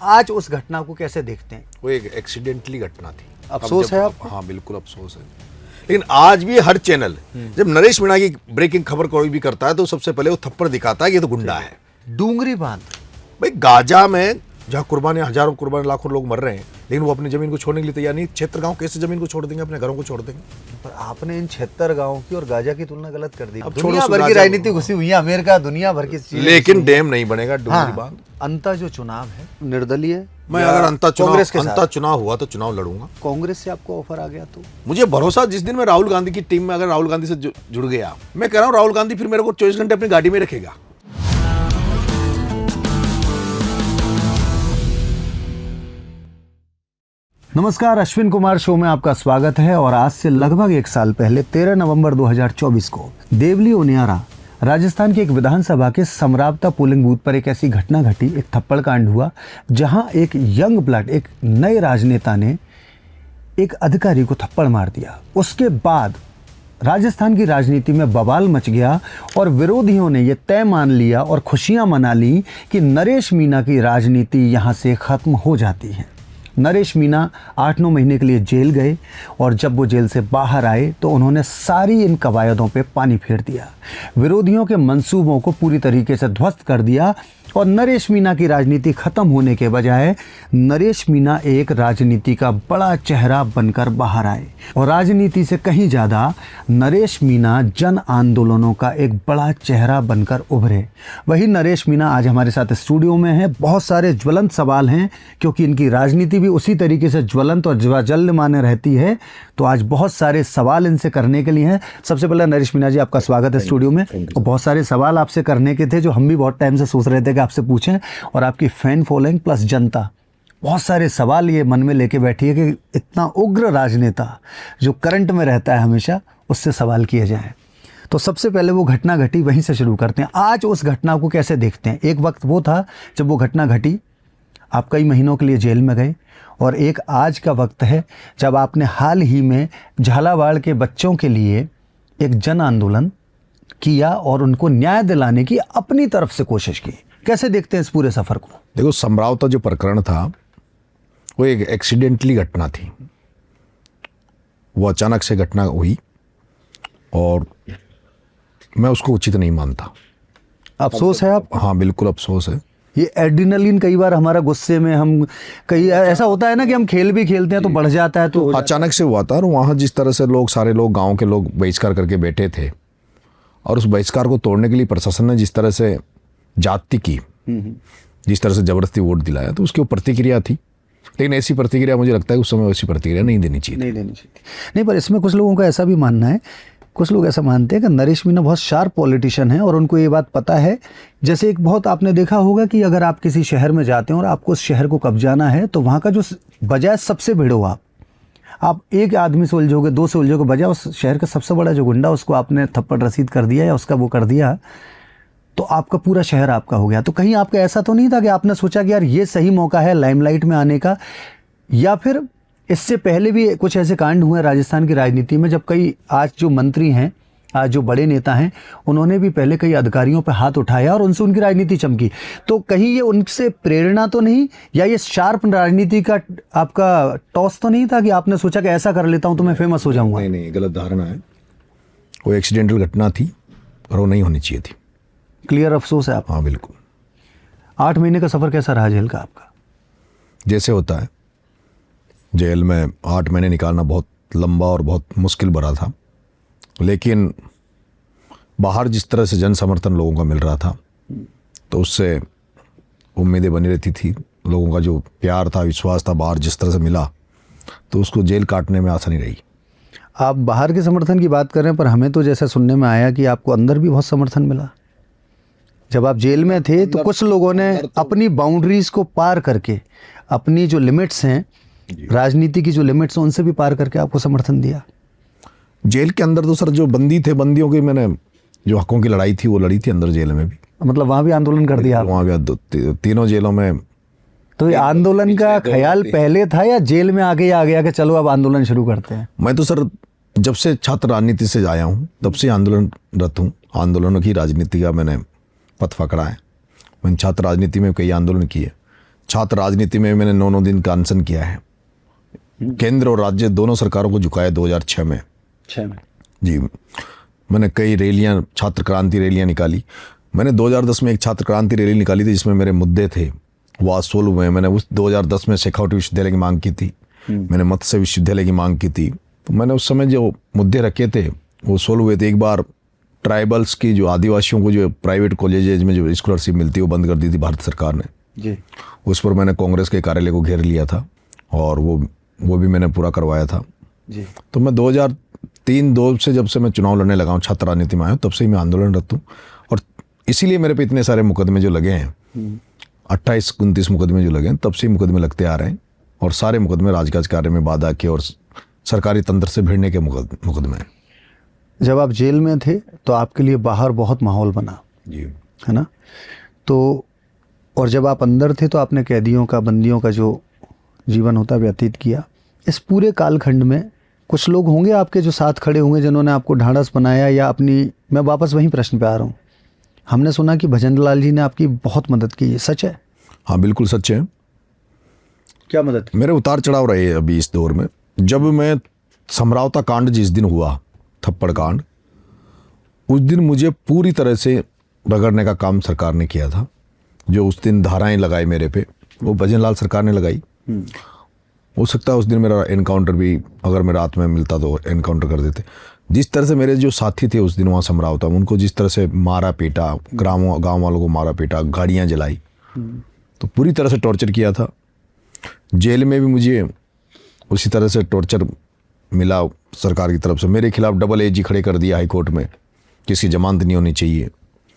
आज उस घटना को कैसे देखते हैं? वो एक एक्सीडेंटली घटना थी। अफसोस है आपको? हाँ बिल्कुल अफसोस है। लेकिन आज भी हर चैनल जब नरेश मीणा की ब्रेकिंग खबर कोई भी करता है तो सबसे पहले वो थप्पड़ दिखाता है कि ये तो गुंडा है। डूंगरी बांध भाई गाजा में जहाँ कुर्बानी हजारों कुर्बानी लाखों लोग मर रहे हैं, लेकिन वो अपनी जमीन को छोड़ने के लिए तैयार नहीं। 76 गांव कैसे जमीन को छोड़ देंगे, अपने घरों को छोड़ देंगे? पर आपने इन 76 गांवों की और गाजा की तुलना गलत कर दी। अब दुनिया छोड़ो, भर की गाजा- राजनीति घुसी हुई है, अमेरिका दुनिया भर की चीजें लेकिन घुसी हुई हैं। डैम नहीं बनेगा डूंगरी बांध। अंता जो चुनाव है निर्दलीय, मैं या अगर अंता साथ? चुनाव हुआ तो चुनाव लड़ूंगा। कांग्रेस से आपको ऑफर आ गया तो मुझे भरोसा, जिस दिन मैं राहुल गांधी की टीम में अगर राहुल गांधी से जुड़ गया, मैं कह रहा हूँ राहुल गांधी फिर मेरे को 24 घंटे अपनी गाड़ी में रखेगा। नमस्कार, अश्विन कुमार शो में आपका स्वागत है। और आज से लगभग एक साल पहले 13 नवंबर 2024 को देवली ओनियारा राजस्थान की एक विधानसभा के समरावता पोलिंग बूथ पर एक ऐसी घटना घटी, एक थप्पड़ कांड हुआ, जहां एक यंग ब्लड, एक नए राजनेता ने एक अधिकारी को थप्पड़ मार दिया। उसके बाद राजस्थान की राजनीति में बवाल मच गया और विरोधियों ने यह तय मान लिया और खुशियां मना ली कि नरेश मीणा की राजनीति यहां से खत्म हो जाती है। नरेश मीणा 8-9 महीने के लिए जेल गए और जब वो जेल से बाहर आए तो उन्होंने सारी इन कवायदों पे पानी फेर दिया, विरोधियों के मंसूबों को पूरी तरीके से ध्वस्त कर दिया और नरेश मीणा की राजनीति खत्म होने के बजाय नरेश मीणा एक राजनीति का बड़ा चेहरा बनकर बाहर आए। और राजनीति से कहीं ज़्यादा नरेश मीणा जन आंदोलनों का एक बड़ा चेहरा बनकर उभरे। वही नरेश मीणा आज हमारे साथ स्टूडियो में है। बहुत सारे ज्वलंत सवाल हैं क्योंकि इनकी राजनीति भी उसी तरीके से ज्वलंत और ज्वलंतमाने रहती है, तो आज बहुत सारे सवाल इनसे करने के लिए हैं। सबसे पहले नरेश मीणा जी, आपका स्वागत है स्टूडियो में। और बहुत सारे सवाल आपसे करने के थे जो हम भी बहुत टाइम से सोच रहे थे कि आपसे पूछें, और आपकी फैन फॉलोइंग प्लस जनता बहुत सारे सवाल ये मन में लेके बैठी है कि इतना उग्र राजनेता जो करंट में रहता है हमेशा, उससे सवाल किए जाएं। तो सबसे पहले वो घटना घटी, वहीं से शुरू करते हैं। आज उस घटना को कैसे देखते हैं? एक वक्त वो था जब वो घटना घटी, आप कई महीनों के लिए जेल में गए, और एक आज का वक्त है जब आपने हाल ही में झालावाड़ के बच्चों के लिए एक जन आंदोलन किया और उनको न्याय दिलाने की अपनी तरफ से कोशिश की। कैसे देखते हैं इस पूरे सफर को? देखो, समरावता जो प्रकरण था वो एक एक्सीडेंटली घटना थी। वो अचानक से घटना हुई और मैं उसको उचित नहीं मानता। अफसोस है आपको? हाँ बिल्कुल अफसोस है। ये एड्रेनलिन कई बार हमारा गुस्से में, हम कई ऐसा होता है ना कि हम खेल भी खेलते हैं तो बढ़ जाता है, तो अचानक से हुआ था। और वहाँ जिस तरह से लोग, सारे लोग, गांव के लोग बहिष्कार करके बैठे थे, और उस बहिष्कार को तोड़ने के लिए प्रशासन ने जिस तरह से जाति की, जिस तरह से जबरदस्ती वोट दिलाया, तो उसकी वो प्रतिक्रिया थी। लेकिन ऐसी प्रतिक्रिया मुझे लगता है उस समय वैसी प्रतिक्रिया नहीं देनी चाहिए। नहीं, पर इसमें कुछ लोगों का ऐसा भी मानना है, कुछ लोग ऐसा मानते हैं कि नरेश मीणा बहुत शार्प पॉलिटिशियन है और उनको ये बात पता है। जैसे एक बहुत आपने देखा होगा कि अगर आप किसी शहर में जाते हैं और आपको उस शहर को कब्जाना है तो वहाँ का जो बजाय सबसे भिड़ो आप एक आदमी से उलझोगे, दो से उलझोगे, बजाय उस शहर का सबसे बड़ा जो गुंडा, उसको आपने थप्पड़ रसीद कर दिया या उसका वो कर दिया, तो आपका पूरा शहर आपका हो गया। तो कहीं आपका ऐसा तो नहीं था कि आपने सोचा कि यार ये सही मौका है लाइमलाइट में आने का? या फिर इससे पहले भी कुछ ऐसे कांड हुए राजस्थान की राजनीति में जब कई आज जो मंत्री हैं, आज जो बड़े नेता हैं, उन्होंने भी पहले कई अधिकारियों पर हाथ उठाया और उनसे उनकी राजनीति चमकी। तो कहीं ये उनसे प्रेरणा तो नहीं, या ये शार्प राजनीति का आपका टॉस तो नहीं था कि आपने सोचा कि ऐसा कर लेता हूं तो मैं फेमस हो जाऊंगा? नहीं, गलत धारणा है। वो एक्सीडेंटल घटना थी और वो नहीं होनी चाहिए थी। क्लियर अफसोस है आप? हाँ बिल्कुल। 8 महीने का सफ़र कैसा रहा जेल का आपका? जैसे होता है, जेल में 8 महीने निकालना बहुत लंबा और बहुत मुश्किल भरा था, लेकिन बाहर जिस तरह से जन समर्थन लोगों का मिल रहा था तो उससे उम्मीदें बनी रहती थी। लोगों का जो प्यार था, विश्वास था, बाहर जिस तरह से मिला, तो उसको जेल काटने में आसानी रही। आप बाहर के समर्थन की बात कर रहे हैं, पर हमें तो जैसा सुनने में आया कि आपको अंदर भी बहुत समर्थन मिला। जब आप जेल में थे तो कुछ लोगों ने अपनी बाउंड्रीज को पार करके, अपनी जो लिमिट्स हैं, राजनीति की जो लिमिट्स हैं, उनसे भी पार करके आपको समर्थन दिया। जेल के अंदर तो सर जो बंदी थे, बंदियों की मैंने जो हकों की लड़ाई थी वो लड़ी थी अंदर जेल में भी। मतलब वहाँ भी आंदोलन कर दिया? वहाँ भी तीनों जेलों में। तो ये आंदोलन का ख्याल पहले था या जेल में आके आ गया कि चलो अब आंदोलन शुरू करते हैं? मैं तो सर जब से छात्र राजनीति से आया हूँ तब से आंदोलनरत हूँ। आंदोलनों की राजनीति का मैंने पथ पकड़ा है। मैंने छात्र राजनीति में कई आंदोलन किए, छात्र राजनीति में मैंने 9 दिन का अनशन किया है। केंद्र और राज्य दोनों सरकारों को झुकाया 2006 में। 6 में जी, मैंने कई रैलियां, छात्र क्रांति रैलियां निकाली। मैंने 2010 में एक छात्र क्रांति रैली निकाली थी जिसमें मेरे मुद्दे थे वो आज सोल्व हुए। मैंने उस 2010 में शेखावटी विश्वविद्यालय की मांग की थी, मैंने मत्स्य विश्वविद्यालय की मांग की थी। तो मैंने उस समय जो मुद्दे रखे थे वो सोल्व हुए थे। एक बार ट्राइबल्स की जो आदिवासियों को जो प्राइवेट कॉलेजेज में जो स्कॉलरशिप मिलती है वो बंद कर दी थी भारत सरकार ने जी। उस पर मैंने कांग्रेस के कार्यालय को घेर लिया था और वो भी मैंने पूरा करवाया था जी। तो मैं 2003-2 से जब से मैं चुनाव लड़ने लगा हूँ, छात्र राजनीति में आया तब से ही मैं आंदोलनरत हूँ। और इसीलिए मेरे पे इतने सारे मुकदमे जो लगे हैं, 28-29 मुकदमे जो लगे हैं, तब से ही मुकदमे लगते आ रहे हैं। और सारे मुकदमे राजकाज कार्य में बाधा के और सरकारी तंत्र से भिड़ने के मुकदमे हैं। जब आप जेल में थे तो आपके लिए बाहर बहुत माहौल बना, जी, है ना? तो और जब आप अंदर थे तो आपने कैदियों का, बंदियों का जो जीवन होता व्यतीत किया। इस पूरे कालखंड में कुछ लोग होंगे आपके जो साथ खड़े होंगे जिन्होंने आपको ढांढस बनाया या अपनी, मैं वापस वहीं प्रश्न पे आ रहा हूँ, हमने सुना कि भजन लाल जी ने आपकी बहुत मदद की, ये सच है? हाँ बिल्कुल सच है। क्या मदद की? मेरे उतार चढ़ाव रहे अभी इस दौर में। जब मैं समरावता कांड जिस दिन हुआ, थप्पड़ कांड, उस दिन मुझे पूरी तरह से रगड़ने का काम सरकार ने किया था। जो उस दिन धाराएं लगाई मेरे पे वो भजन लाल सरकार ने लगाई। हो सकता है उस दिन मेरा एनकाउंटर भी, अगर मैं रात में मिलता तो एनकाउंटर कर देते। जिस तरह से मेरे जो साथी थे उस दिन वहाँ समरावता में, उनको जिस तरह से मारा पीटा, गाँव वालों को मारा पीटा, गाड़ियाँ जलाई, तो पूरी तरह से टॉर्चर किया था। जेल में भी मुझे उसी तरह से टॉर्चर मिला सरकार की तरफ से। मेरे खिलाफ डबल एजी खड़े कर दिया हाई कोर्ट में, किसकी जमानत नहीं होनी चाहिए।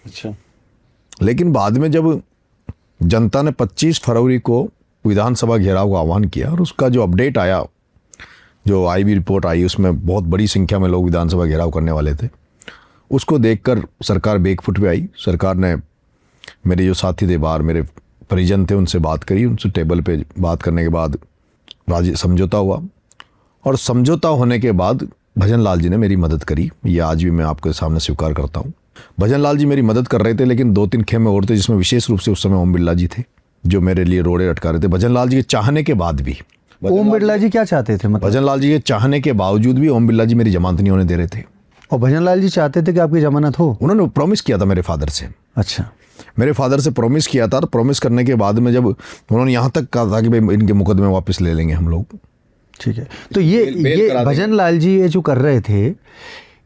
अच्छा। लेकिन बाद में जब जनता ने 25 फरवरी को विधानसभा घेराव का आह्वान किया और उसका जो अपडेट आया, जो आईबी रिपोर्ट आई, उसमें बहुत बड़ी संख्या में लोग विधानसभा घेराव करने वाले थे, उसको देखकर सरकार बैकफुट पे आई। सरकार ने मेरे जो साथी थे बाहर, मेरे परिजन थे, उनसे बात करी। उनसे टेबल पे बात करने के बाद समझौता हुआ और समझौता होने के बाद भजन लाल जी ने मेरी मदद करी। ये आज भी मैं आपके सामने स्वीकार करता हूँ। भजन लाल जी मेरी मदद कर रहे थे, लेकिन 2-3 खेमे और थे जिसमें विशेष रूप से उस समय ओम बिरला जी थे जो मेरे लिए रोड़े अटका रहे थे। भजन लाल जी के चाहने के बाद भी, ओम बिरला जी क्या चाहते थे? मतलब भजन लाल जी के चाहने के बावजूद भी ओम बिरला जी मेरी जमानत नहीं होने दे रहे थे। और भजन लाल जी चाहते थे कि आपकी जमानत हो? उन्होंने प्रॉमिस किया था मेरे फादर से। अच्छा। मेरे फादर से प्रॉमिस किया था, और प्रॉमिस करने के बाद में जब उन्होंने यहाँ तक कहा था कि भाई इनके मुकदमे वापस ले लेंगे हम लोग। ठीक है। तो ये भजन लाल जी ये जो कर रहे थे,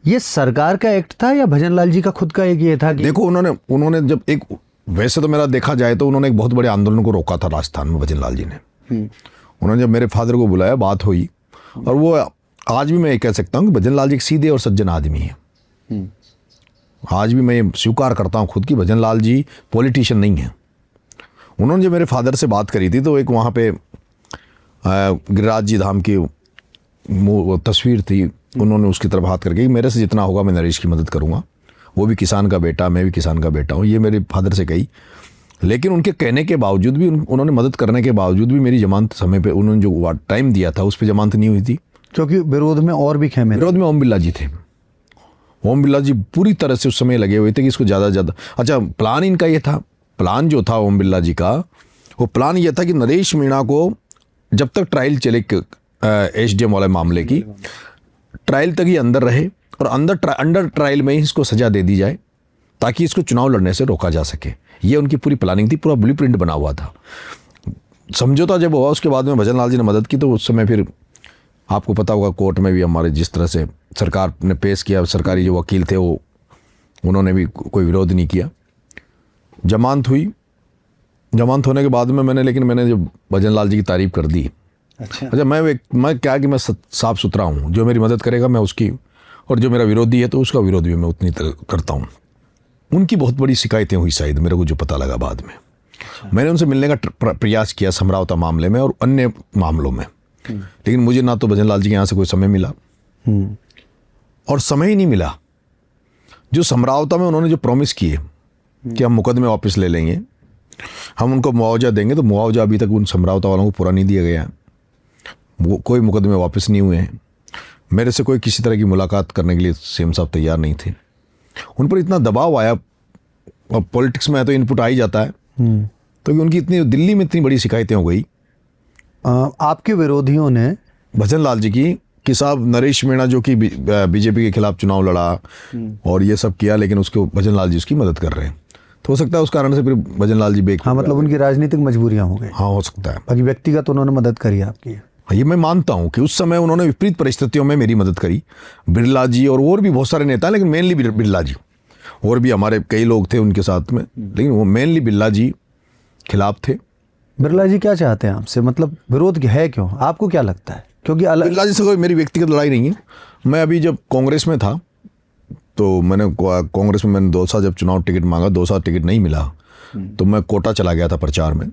ये सरकार का एक्ट था या भजन लाल जी का खुद का एक ये था कि? देखो, उन्होंने जब एक, वैसे तो मेरा देखा जाए तो उन्होंने एक बहुत बड़े आंदोलन को रोका था राजस्थान में, भजन लाल जी ने। उन्होंने जब मेरे फादर को बुलाया, बात हुई, और वो आज भी मैं ये कह सकता हूँ कि भजन लाल जी एक सीधे और सज्जन आदमी है। आज भी मैं ये स्वीकार करता हूँ खुद की, भजन लाल जी पॉलिटिशियन नहीं है। उन्होंने जब मेरे फादर से बात करी थी तो एक वहाँ पे गिरिराज जी धाम की तस्वीर थी, उन्होंने उसकी तरफ हाथ करके, मेरे से जितना होगा मैं नरेश की मदद करूँगा, वो भी किसान का बेटा, मैं भी किसान का बेटा हूँ, ये मेरे फादर से कही। लेकिन उनके कहने के बावजूद भी, उन्होंने मदद करने के बावजूद भी मेरी जमानत समय पे, उन्होंने जो टाइम दिया था उस पर जमानत नहीं हुई थी, क्योंकि विरोध में और भी खेमे, विरोध में ओम बिरला जी थे। ओम बिरला जी पूरी तरह से उस समय लगे हुए थे कि इसको ज़्यादा से ज़्यादा, अच्छा प्लान इनका ये था, प्लान जो था ओम बिरला जी का, वो प्लान ये था कि नरेश मीणा को जब तक ट्रायल चले एसडीएम वाले मामले की, ट्रायल तक ही अंदर रहे और अंडर ट्रायल में ही इसको सजा दे दी जाए ताकि इसको चुनाव लड़ने से रोका जा सके। ये उनकी पूरी प्लानिंग थी, पूरा ब्लूप्रिंट बना हुआ था। समझौता जब हुआ उसके बाद में भजन लाल जी ने मदद की, तो उस समय फिर आपको पता होगा कोर्ट में भी हमारे जिस तरह से सरकार ने पेश किया, सरकारी जो वकील थे वो, उन्होंने भी कोई विरोध नहीं किया। जमानत हुई, जमानत होने के बाद में मैंने जब भजन लाल जी की तारीफ कर दी। अच्छा, मैं क्या कि मैं साफ सुथरा हूँ, जो मेरी मदद करेगा मैं उसकी, और जो मेरा विरोधी है तो उसका विरोध भी मैं उतनी करता हूँ। उनकी बहुत बड़ी शिकायतें हुई शायद, मेरे को जो पता लगा बाद में। मैंने उनसे मिलने का प्रयास किया समरावता मामले में और अन्य मामलों में, लेकिन मुझे ना तो भजन लाल जी के यहाँ से कोई समय मिला और समय ही नहीं मिला। जो समरावता में उन्होंने जो प्रॉमिस किए कि हम मुकदमे वापस ले लेंगे, हम उनको मुआवजा देंगे, तो मुआवजा अभी तक उन समरावता वालों को पूरा नहीं दिया गया। वो कोई मुकदमे वापस नहीं हुए हैं। मेरे से कोई किसी तरह की मुलाकात करने के लिए सीएम साहब तैयार नहीं थे। उन पर इतना दबाव आया, और पॉलिटिक्स में तो इनपुट आ ही जाता है, तो उनकी इतनी दिल्ली में इतनी बड़ी शिकायतें हो गई आपके विरोधियों ने भजन लाल जी की कि साहब नरेश मीणा जो कि बीजेपी के खिलाफ चुनाव लड़ा और ये सब किया, लेकिन उसको भजन लाल जी उसकी मदद कर रहे हैं। तो हो सकता है उस कारण से फिर भजन लाल जी हाँ, मतलब उनकी राजनीतिक मजबूरियां हो गई। हाँ, हो सकता है। बाकी व्यक्तिगत उन्होंने मदद करी आपकी। हाँ, ये मैं मानता हूँ कि उस समय उन्होंने विपरीत परिस्थितियों में मेरी मदद करी। बिरला जी और भी बहुत सारे नेता, लेकिन मेनली बिरला जी, और भी हमारे कई लोग थे उनके साथ में, लेकिन वो मेनली बिरला जी खिलाफ थे। बिरला जी क्या चाहते हैं आपसे, मतलब विरोध है क्यों, आपको क्या लगता है? क्योंकि बिरला जी से कोई मेरी व्यक्तिगत लड़ाई नहीं है। मैं अभी जब कांग्रेस में था तो मैंने कांग्रेस में मैंने 2 साल जब चुनाव टिकट मांगा, 2 साल टिकट नहीं मिला, तो मैं कोटा चला गया था प्रचार में।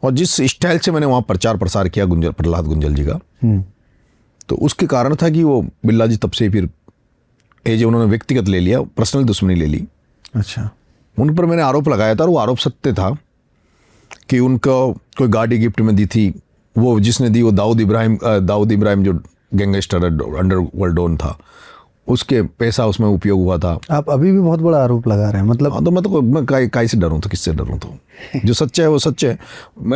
और जिस स्टाइल से मैंने वहाँ प्रचार प्रसार किया प्रहलाद गुंजल जी का, तो उसके कारण था कि वो बिरला जी तब से फिर उन्होंने व्यक्तिगत ले लिया, पर्सनल दुश्मनी ले ली। अच्छा। उन पर मैंने आरोप लगाया था और वो आरोप सत्य था कि उनका कोई गाड़ी गिफ्ट में दी थी, वो जिसने दी वो दाऊद इब्राहिम जो गैंगस्टर अंडरवर्ल्ड डॉन था, उसके पैसा उसमें उपयोग हुआ था। आप अभी भी बहुत बड़ा आरोप लगा रहे हैं, मतलब। हाँ, तो मैं काई से डरूं, तो किससे डरूं? तो जो सच्चा है वो सच्चा है।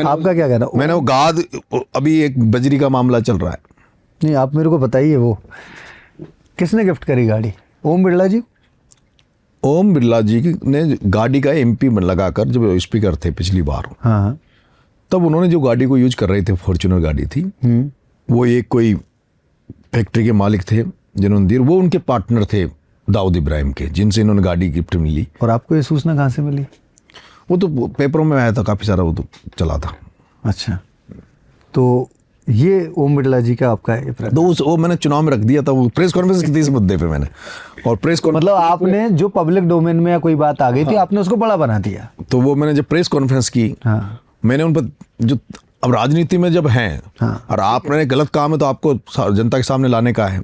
आपका क्या कहना? मैंने वो गाद, अभी एक बजरी का मामला चल रहा है। नहीं, आप मेरे को बताइए वो किसने गिफ्ट करी गाड़ी? ओम बिरला जी। ओम बिरला जी ने गाड़ी का एमपी लगाकर, जब स्पीकर थे पिछली बार, हाँ, तब उन्होंने जो गाड़ी को यूज कर रहे थे, फॉर्च्यूनर गाड़ी थी, वो एक कोई फैक्ट्री के मालिक थे जिन्होंने दी, वो उनके पार्टनर थे दाऊद इब्राहिम के, जिनसे इन्होंने गाड़ी गिफ्ट में ली। और आपको ये सूचना कहाँ से मिली? वो तो पेपरों में आया था, काफ़ी सारा वो तो चला था। अच्छा, तो ये ओम बिरला जी का आपका तो वो मैंने चुनाव में रख दिया था, वो प्रेस कॉन्फ्रेंस की थी इस मुद्दे पे मैंने, और मतलब आपने जो पब्लिक डोमेन में या कोई बात आ गई थी, आपने उसको बड़ा बना दिया। तो वो मैंने जब प्रेस कॉन्फ्रेंस की, हाँ, मैंने उन पर जो, अब राजनीति में जब हैं, हाँ, और आपने गलत काम है तो आपको जनता के सामने लाने का है।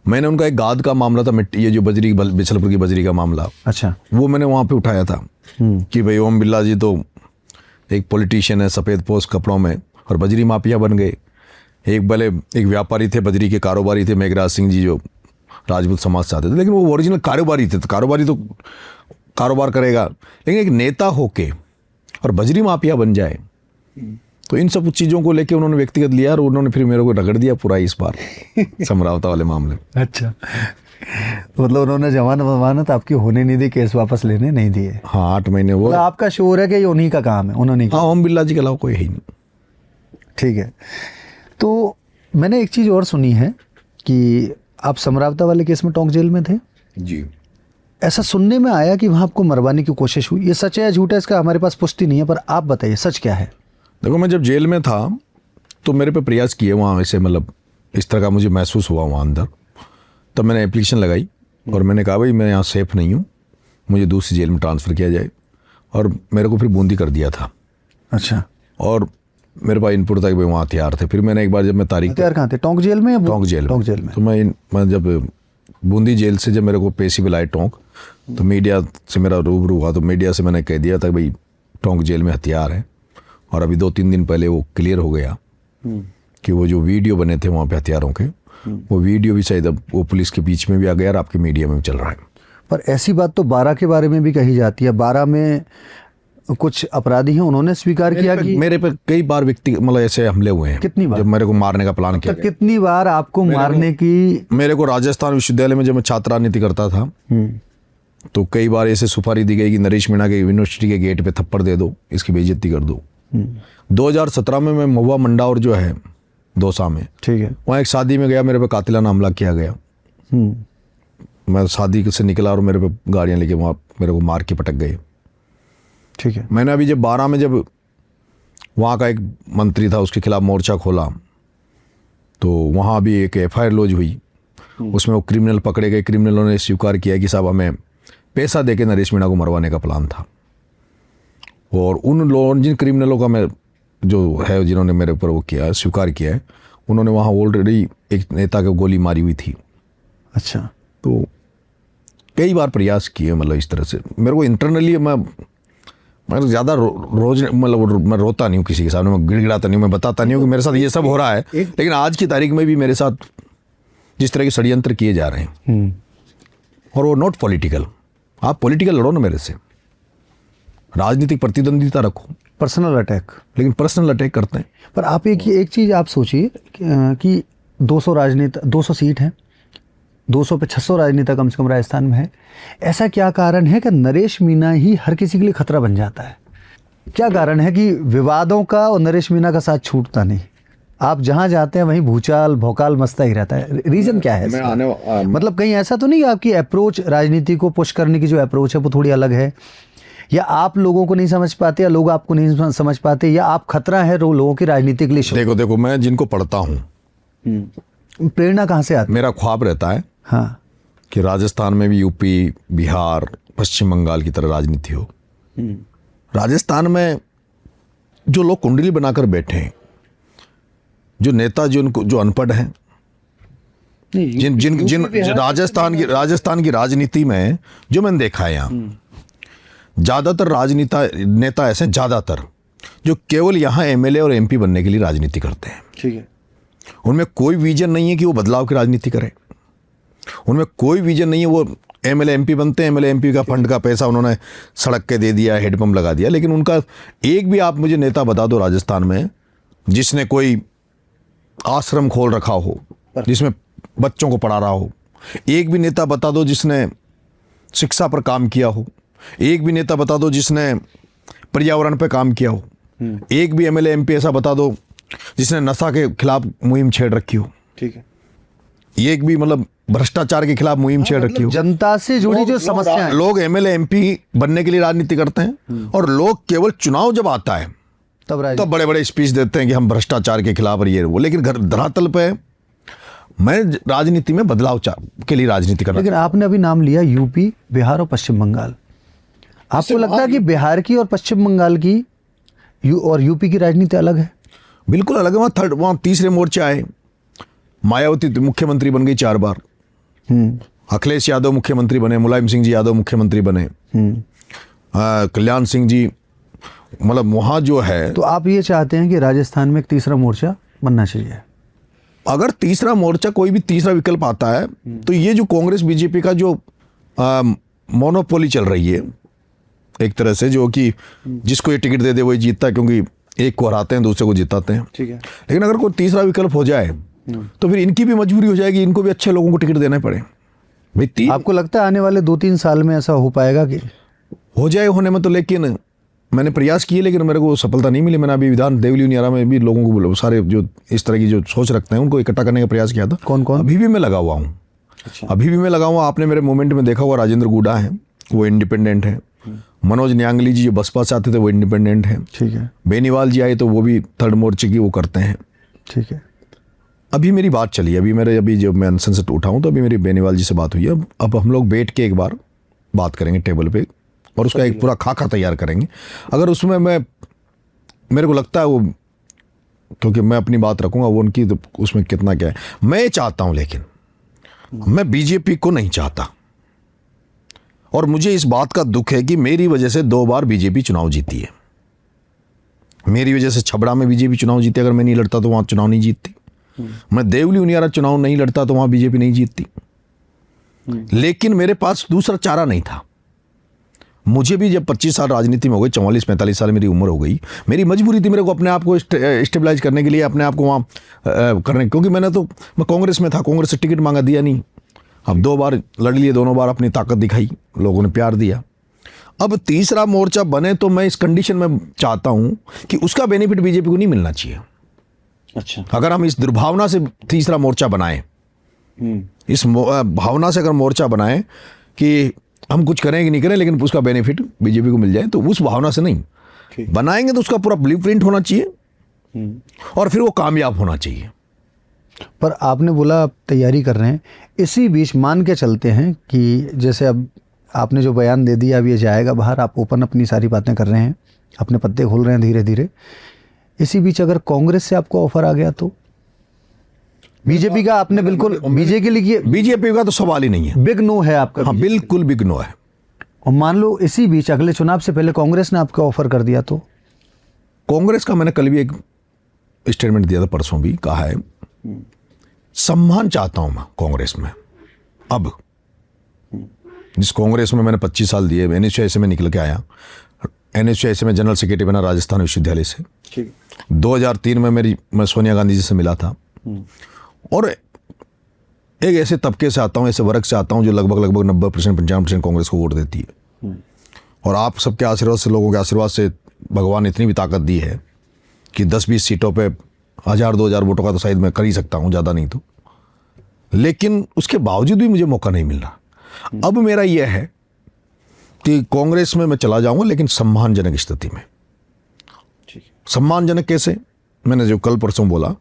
मैंने उनका एक गाद का मामला था, मिट्टी, ये जो बजरी, बिछलपुर की बजरी का मामला, अच्छा, वो मैंने वहाँ पे उठाया था कि भाई ओम बिरला जी तो एक पॉलिटिशियन है सफ़ेद पोश कपड़ों में, और बजरी माफिया बन गए। एक व्यापारी थे, बजरी के कारोबारी थे, मेघराज सिंह जी, जो राजपूत समाज से आते थे, लेकिन वो ओरिजिनल कारोबारी थे। तो कारोबारी तो कारोबार करेगा, लेकिन एक नेता होके और बजरी माफिया बन जाए, तो इन सब चीज़ों को लेके उन्होंने व्यक्तिगत लिया, और उन्होंने फिर मेरे को रगड़ दिया पूरा इस बार समरावता वाले मामले में। अच्छा, मतलब उन्होंने जमानत आपकी होने नहीं दी, केस वापस लेने नहीं दिए। हाँ, 8 महीने वो। मतलब आपका शोर है कि ये उन्हीं का काम है, उन्होंने? हाँ, ओम बिरला जी के अलावा कोई है ही नहीं। ठीक है। तो मैंने एक चीज़ और सुनी है कि आप समरावता वाले केस में टोंक जेल में थे जी। ऐसा सुनने में आया कि वहाँ आपको मरवाने की कोशिश हुई। ये सच है या झूठ है, इसका हमारे पास पुष्टि नहीं है, पर आप बताइए सच क्या है? देखो, मैं जब जेल में था तो मेरे पे प्रयास किए वहाँ, ऐसे मतलब इस तरह का मुझे महसूस हुआ वहाँ अंदर। तब मैंने एप्लीकेशन लगाई और मैंने कहा भाई मैं यहाँ सेफ़ नहीं हूँ, मुझे दूसरी जेल में ट्रांसफ़र किया जाए, और मेरे को फिर बूंदी कर दिया था। अच्छा। और मेरे पास इनपुट था कि भाई वहाँ हथियार थे। फिर मैंने एक बार जब मैं तारीख, हथियार कहाँ थे? टोंक जेल में या टोंक जेल में? तो मैं जब बूंदी जेल से जब मेरे को पेशी बुलाए टोंक, तो मीडिया से मेरा रूबरू हुआ, तो मीडिया से मैंने कह दिया था भाई टोंक जेल में हथियार है। और अभी 2-3 दिन पहले वो क्लियर हो गया कि वो जो वीडियो बने थे वहाँ पे हथियारों के, वो वीडियो भी शायद अब वो पुलिस के बीच में भी आ गया और आपके मीडिया में भी चल रहा है। पर ऐसी बात तो 12 के बारे में भी कही जाती है। 12 में कुछ अपराधी हैं, उन्होंने स्वीकार किया कि मेरे पे कई बार व्यक्ति मतलब ऐसे हमले हुए हैं। कितनी बार? जब मेरे को मारने का प्लान किया तो कितनी बार आपको मारने की? मेरे को राजस्थान विश्वविद्यालय में जब मैं छात्र राजनीति करता था, तो कई बार ऐसे सुपारी दी गई कि नरेश मीणा के यूनिवर्सिटी के गेट पे थप्पड़ दे दो, इसकी बेइज्जती कर दो। 2017 में मैं महुआ मंडावर जो है दौसा में, ठीक है, वहाँ एक शादी में गया, मेरे पे कातिलाना हमला किया गया। मैं शादी से निकला और मेरे पे गाड़ियाँ लेके वहाँ मेरे को मार के पटक गए। ठीक है। मैंने अभी जब 12 में जब वहाँ का एक मंत्री था उसके खिलाफ मोर्चा खोला, तो वहाँ भी एक FIR लॉज हुई, उसमें वो क्रिमिनल पकड़े गए। क्रिमिनलों ने स्वीकार किया कि साहब हमें पैसा देके नरेश मीणा को मरवाने का प्लान था। और उन लोगों, जिन क्रिमिनलों का मैं जो है जिन्होंने मेरे ऊपर वो किया, स्वीकार किया है, उन्होंने वहाँ ऑलरेडी एक नेता को गोली मारी हुई थी। अच्छा। तो कई बार प्रयास किए, मतलब इस तरह से मेरे को इंटरनली मैं ज़्यादा रोज मतलब मैं रोता नहीं हूँ किसी के सामने, मैं गिड़गिड़ाता नहीं हूँ, मैं बताता नहीं हूँ कि मेरे साथ ये सब हो रहा है। लेकिन आज की तारीख में भी मेरे साथ जिस तरह के षड्यंत्र किए जा रहे हैं, और वो नॉट पॉलिटिकल, आप पॉलिटिकल लड़ो ना मेरे से, राजनीतिक प्रतिद्वंदिता रखो, पर्सनल अटैक। लेकिन पर्सनल अटैक करते हैं। पर आप एक चीज़ आप सोचिए कि 200 राजनेता, 200 सीट हैं, 200 पे 600 राजनेता कम से कम राजस्थान में है। ऐसा क्या कारण है कि नरेश मीना ही हर किसी के लिए खतरा बन जाता है? क्या कारण है कि विवादों का और नरेश मीना का साथ छूटता नहीं? आप जहां जाते हैं वहीं भूचाल भौकाल मचता ही रहता है। रीजन क्या है इसका? मतलब कहीं ऐसा तो नहीं कि आपकी अप्रोच, राजनीति को पुश करने की जो अप्रोच है वो थोड़ी अलग है, या आप लोगों को नहीं समझ पाते, या लोग आपको नहीं समझ पाते, या आप खतरा है लोगों की राजनीति के लिए? देखो मैं जिनको पढ़ता हूँ, प्रेरणा कहाँ से आती है? मेरा ख्वाब रहता है हाँ कि राजस्थान में भी यूपी, बिहार, पश्चिम बंगाल की तरह राजनीति हो। राजस्थान में जो लोग कुंडली बनाकर बैठे हैं, जो नेता जो अनपढ़ हैं, जिन राजस्थान की राजनीति में जो मैंने देखा है यहाँ, ज्यादातर नेता ऐसे ज्यादातर जो केवल यहाँ एमएलए और एमपी बनने के लिए राजनीति करते हैं। ठीक है। उनमें कोई विजन नहीं है कि वो बदलाव की राजनीति करें। उनमें कोई विजन नहीं है। वो एमएलए एमपी बनते हैं, एमएलए एमपी का फंड का पैसा उन्होंने सड़क के दे दिया, हेडपंप लगा दिया, लेकिन उनका एक भी आप मुझे नेता बता दो राजस्थान में जिसने कोई आश्रम खोल रखा हो, जिसमें बच्चों को पढ़ा रहा हो। एक भी नेता बता दो जिसने शिक्षा पर काम किया हो। एक भी नेता बता दो जिसने पर्यावरण पर काम किया हो। एक भी एमएलए एमपी ऐसा बता दो जिसने नशा के खिलाफ मुहिम छेड़ रखी हो। ठीक है। एक भी मतलब भ्रष्टाचार के खिलाफ मुहिम छेड़ रखी हो। जनता से जुड़ी जो समस्या, लोग एमएलए एमपी बनने के लिए राजनीति करते हैं, और लोग केवल चुनाव जब आता है तब बड़े बड़े स्पीच देते हैं कि हम भ्रष्टाचार के खिलाफ और ये वो। लेकिन धरातल पे मैं राजनीति में बदलाव के लिए राजनीति कर रहा हूं। लेकिन आपने अभी नाम लिया यूपी, बिहार और पश्चिम बंगाल। आपको लगता है कि बिहार की और पश्चिम बंगाल की और यूपी की राजनीति अलग है? बिल्कुल अलग है। वहां तीसरे मोर्चे आए। मायावती मुख्यमंत्री बन गई 4 बार। अखिलेश यादव मुख्यमंत्री बने, मुलायम सिंह जी यादव मुख्यमंत्री बने, कल्याण सिंह जी, मतलब वहां जो है। तो आप ये चाहते हैं कि राजस्थान में एक तीसरा मोर्चा बनना चाहिए? अगर तीसरा मोर्चा, कोई भी तीसरा विकल्प आता है, तो ये जो कांग्रेस बीजेपी का जो मोनोपोली चल रही है एक तरह से, जो कि जिसको ये टिकट दे दे वही जीतता है, क्योंकि एक को हराते हैं दूसरे को जिताते हैं। ठीक है। लेकिन अगर कोई तीसरा विकल्प हो जाए तो फिर इनकी भी मजबूरी हो जाएगी, इनको भी अच्छे लोगों को टिकट देना पड़े भाई। आपको लगता है आने वाले 2-3 साल में ऐसा हो पाएगा? कि हो जाए होने में तो, लेकिन मैंने प्रयास किए लेकिन मेरे को सफलता नहीं मिली। मैंने अभी विधान देवली उनियारा में भी लोगों को बोला, सारे जो इस तरह की जो सोच रखते हैं उनको इकट्ठा करने का प्रयास किया था। कौन कौन? अभी भी मैं लगा हुआ हूँ। अच्छा। अभी भी मैं लगा हुआ। आपने मेरे मूवमेंट में देखा हुआ, राजेंद्र गुडा है, वो इंडिपेंडेंट है। मनोज न्यांगली जी जो बसपा से आते थे वो इंडिपेंडेंट है। ठीक है। बेनीवाल जी आए तो वो भी थर्ड मोर्चे की वो करते हैं। ठीक है। अभी मेरी बात चली, अभी जब मैं अनशन से उठा हूँ तो अभी मेरी बेनीवाल जी से बात हुई है। अब हम लोग बैठ के एक बार बात करेंगे टेबल पे, और उसका एक पूरा खाका तैयार करेंगे। अगर उसमें मेरे को लगता है वो, क्योंकि मैं अपनी बात रखूंगा, वो उनकी तो उसमें कितना क्या है मैं चाहता हूं, लेकिन मैं बीजेपी को नहीं चाहता। और मुझे इस बात का दुख है कि मेरी वजह से 2 बार बीजेपी चुनाव जीती है। मेरी वजह से छबड़ा में बीजेपी चुनाव जीती। अगर मैं नहीं लड़ता तो वहां चुनाव नहीं जीतती। मैं देवली उनियारा चुनाव नहीं लड़ता तो वहां बीजेपी नहीं जीतती। लेकिन मेरे पास दूसरा चारा नहीं था। मुझे भी जब 25 साल राजनीति में हो गई, 44-45 साल मेरी उम्र हो गई, मेरी मजबूरी थी मेरे को अपने आप को स्टेबलाइज करने के लिए, अपने आप को वहाँ करने, क्योंकि मैं कांग्रेस में था, कांग्रेस से टिकट मांगा, दिया नहीं। अब 2 बार लड़ लिए, दोनों बार अपनी ताकत दिखाई, लोगों ने प्यार दिया। अब तीसरा मोर्चा बने तो मैं इस कंडीशन में चाहता हूँ कि उसका बेनिफिट बीजेपी को नहीं मिलना चाहिए। अच्छा। अगर हम इस दुर्भावना से तीसरा मोर्चा बनाएं, इस भावना से अगर मोर्चा बनाएं कि हम कुछ करें कि नहीं करें लेकिन उसका बेनिफिट बीजेपी को मिल जाए, तो उस भावना से नहीं बनाएंगे। तो उसका पूरा ब्लूप्रिंट होना चाहिए और फिर वो कामयाब होना चाहिए। पर आपने बोला आप तैयारी कर रहे हैं, इसी बीच मान के चलते हैं कि जैसे अब आपने जो बयान दे दिया, अब ये जाएगा बाहर, आप ओपन अपनी सारी बातें कर रहे हैं, अपने पत्ते खोल रहे हैं धीरे धीरे। इसी बीच अगर कांग्रेस से आपको ऑफर आ गया तो? बीजेपी का आपने बिल्कुल बीजेपी का तो सवाल ही नहीं है, बिग नो है आपका। हाँ, बिल्कुल बिग नो है। और मान लो इसी बीच अगले चुनाव से पहले कांग्रेस ने आपको ऑफर कर दिया तो? कांग्रेस का मैंने कल भी एक स्टेटमेंट दिया था, परसों भी कहा है, सम्मान चाहता हूं मैं कांग्रेस में। अब जिस कांग्रेस में मैंने 25 साल दिए, एनएसयूआई से मैं निकल के आया, NSUI से मैं जनरल सेक्रेटरी बना राजस्थान विश्वविद्यालय से। ठीक। 2003 में मैं सोनिया गांधी जी से मिला था। और एक ऐसे तबके से आता हूँ, ऐसे वर्ग से आता हूँ जो लगभग 90% 95% कांग्रेस को वोट देती है। और आप सबके आशीर्वाद से, लोगों के आशीर्वाद से भगवान ने इतनी भी ताकत दी है कि 10-20 सीटों पे 1000-2000 वोटों का तो शायद मैं कर ही सकता हूँ, ज़्यादा नहीं तो। लेकिन उसके बावजूद भी मुझे मौका नहीं मिल रहा। अब मेरा यह है कि कांग्रेस में मैं चला जाऊंगा, लेकिन सम्मानजनक स्थिति में। सम्मानजनक कैसे? मैंने जो कल परसों बोला,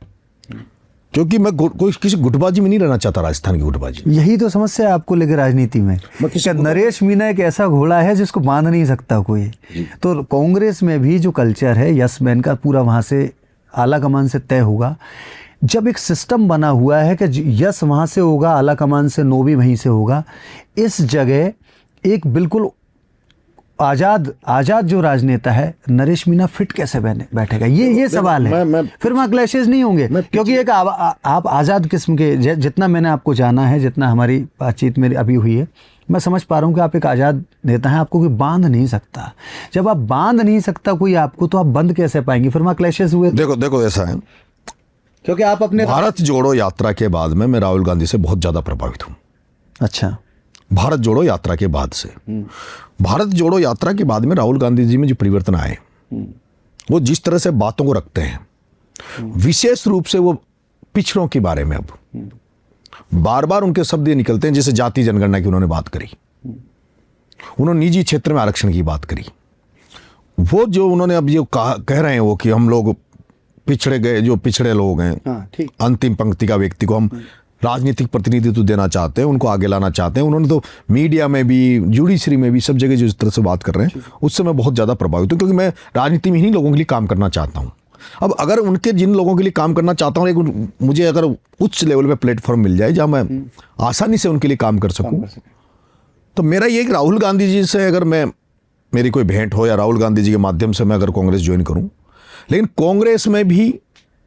क्योंकि मैं कोई किसी गुटबाजी में नहीं रहना चाहता, राजस्थान की गुटबाजी। यही तो समस्या है आपको लेकर राजनीति में। नरेश मीना एक ऐसा घोड़ा है जिसको बांध नहीं सकता कोई। तो कांग्रेस में भी जो कल्चर है यस मैन का, पूरा वहां से आला कमान से तय होगा। जब एक सिस्टम बना हुआ है कि यस वहां से होगा, आला कमान से नो भी वहीं से होगा, इस जगह एक बिल्कुल आजाद जो राजनेता है नरेश मीना फिट कैसे बैठेगा? ये सवाल है। फिर वहाँ क्लैशेस नहीं होंगे, क्योंकि एक आप आज़ाद किस्म के, जितना मैंने आपको जाना है, जितना हमारी बातचीत मेरी अभी हुई है, मैं समझ पा रहा हूँ कि आप एक आज़ाद नेता हैं। आपको कोई बांध नहीं सकता। जब आप बांध नहीं सकता कोई आपको, तो आप बंद कैसे पाएंगे? फिर वहाँ क्लैशेस हुए। देखो ऐसा है, क्योंकि आप अपने भारत जोड़ो यात्रा के बाद में मैं राहुल गांधी से बहुत ज़्यादा प्रभावित हूँ। अच्छा। भारत जोड़ो यात्रा के बाद से, भारत जोड़ो यात्रा के बाद में राहुल गांधी जी में जो परिवर्तन आए, वो जिस तरह से बातों को रखते हैं, विशेष रूप से वो पिछड़ों के बारे में, अब बार बार उनके शब्द ये निकलते हैं, जैसे जाति जनगणना की उन्होंने बात करी, उन्होंने निजी क्षेत्र में आरक्षण की बात करी। वो जो उन्होंने अब ये कह रहे हैं वो कि हम लोग पिछड़े गए, जो पिछड़े लोग हैं, अंतिम पंक्ति का व्यक्ति को हम राजनीतिक प्रतिनिधित्व देना चाहते हैं, उनको आगे लाना चाहते हैं। उन्होंने तो मीडिया में भी, जुडिशरी में भी, सब जगह जो इस तरह से बात कर रहे हैं, उससे मैं बहुत ज़्यादा प्रभावित हूँ, क्योंकि मैं राजनीति में ही लोगों के लिए काम करना चाहता हूँ। अब अगर उनके जिन लोगों के लिए काम करना चाहता हूँ, लेकिन मुझे अगर उच्च लेवल पे प्लेटफॉर्म मिल जाए जहाँ मैं आसानी से उनके लिए काम कर सकूँ, तो मेरा ये कि राहुल गांधी जी से अगर मेरी कोई भेंट हो, या राहुल गांधी जी के माध्यम से मैं अगर कांग्रेस ज्वाइन करूँ, लेकिन कांग्रेस में भी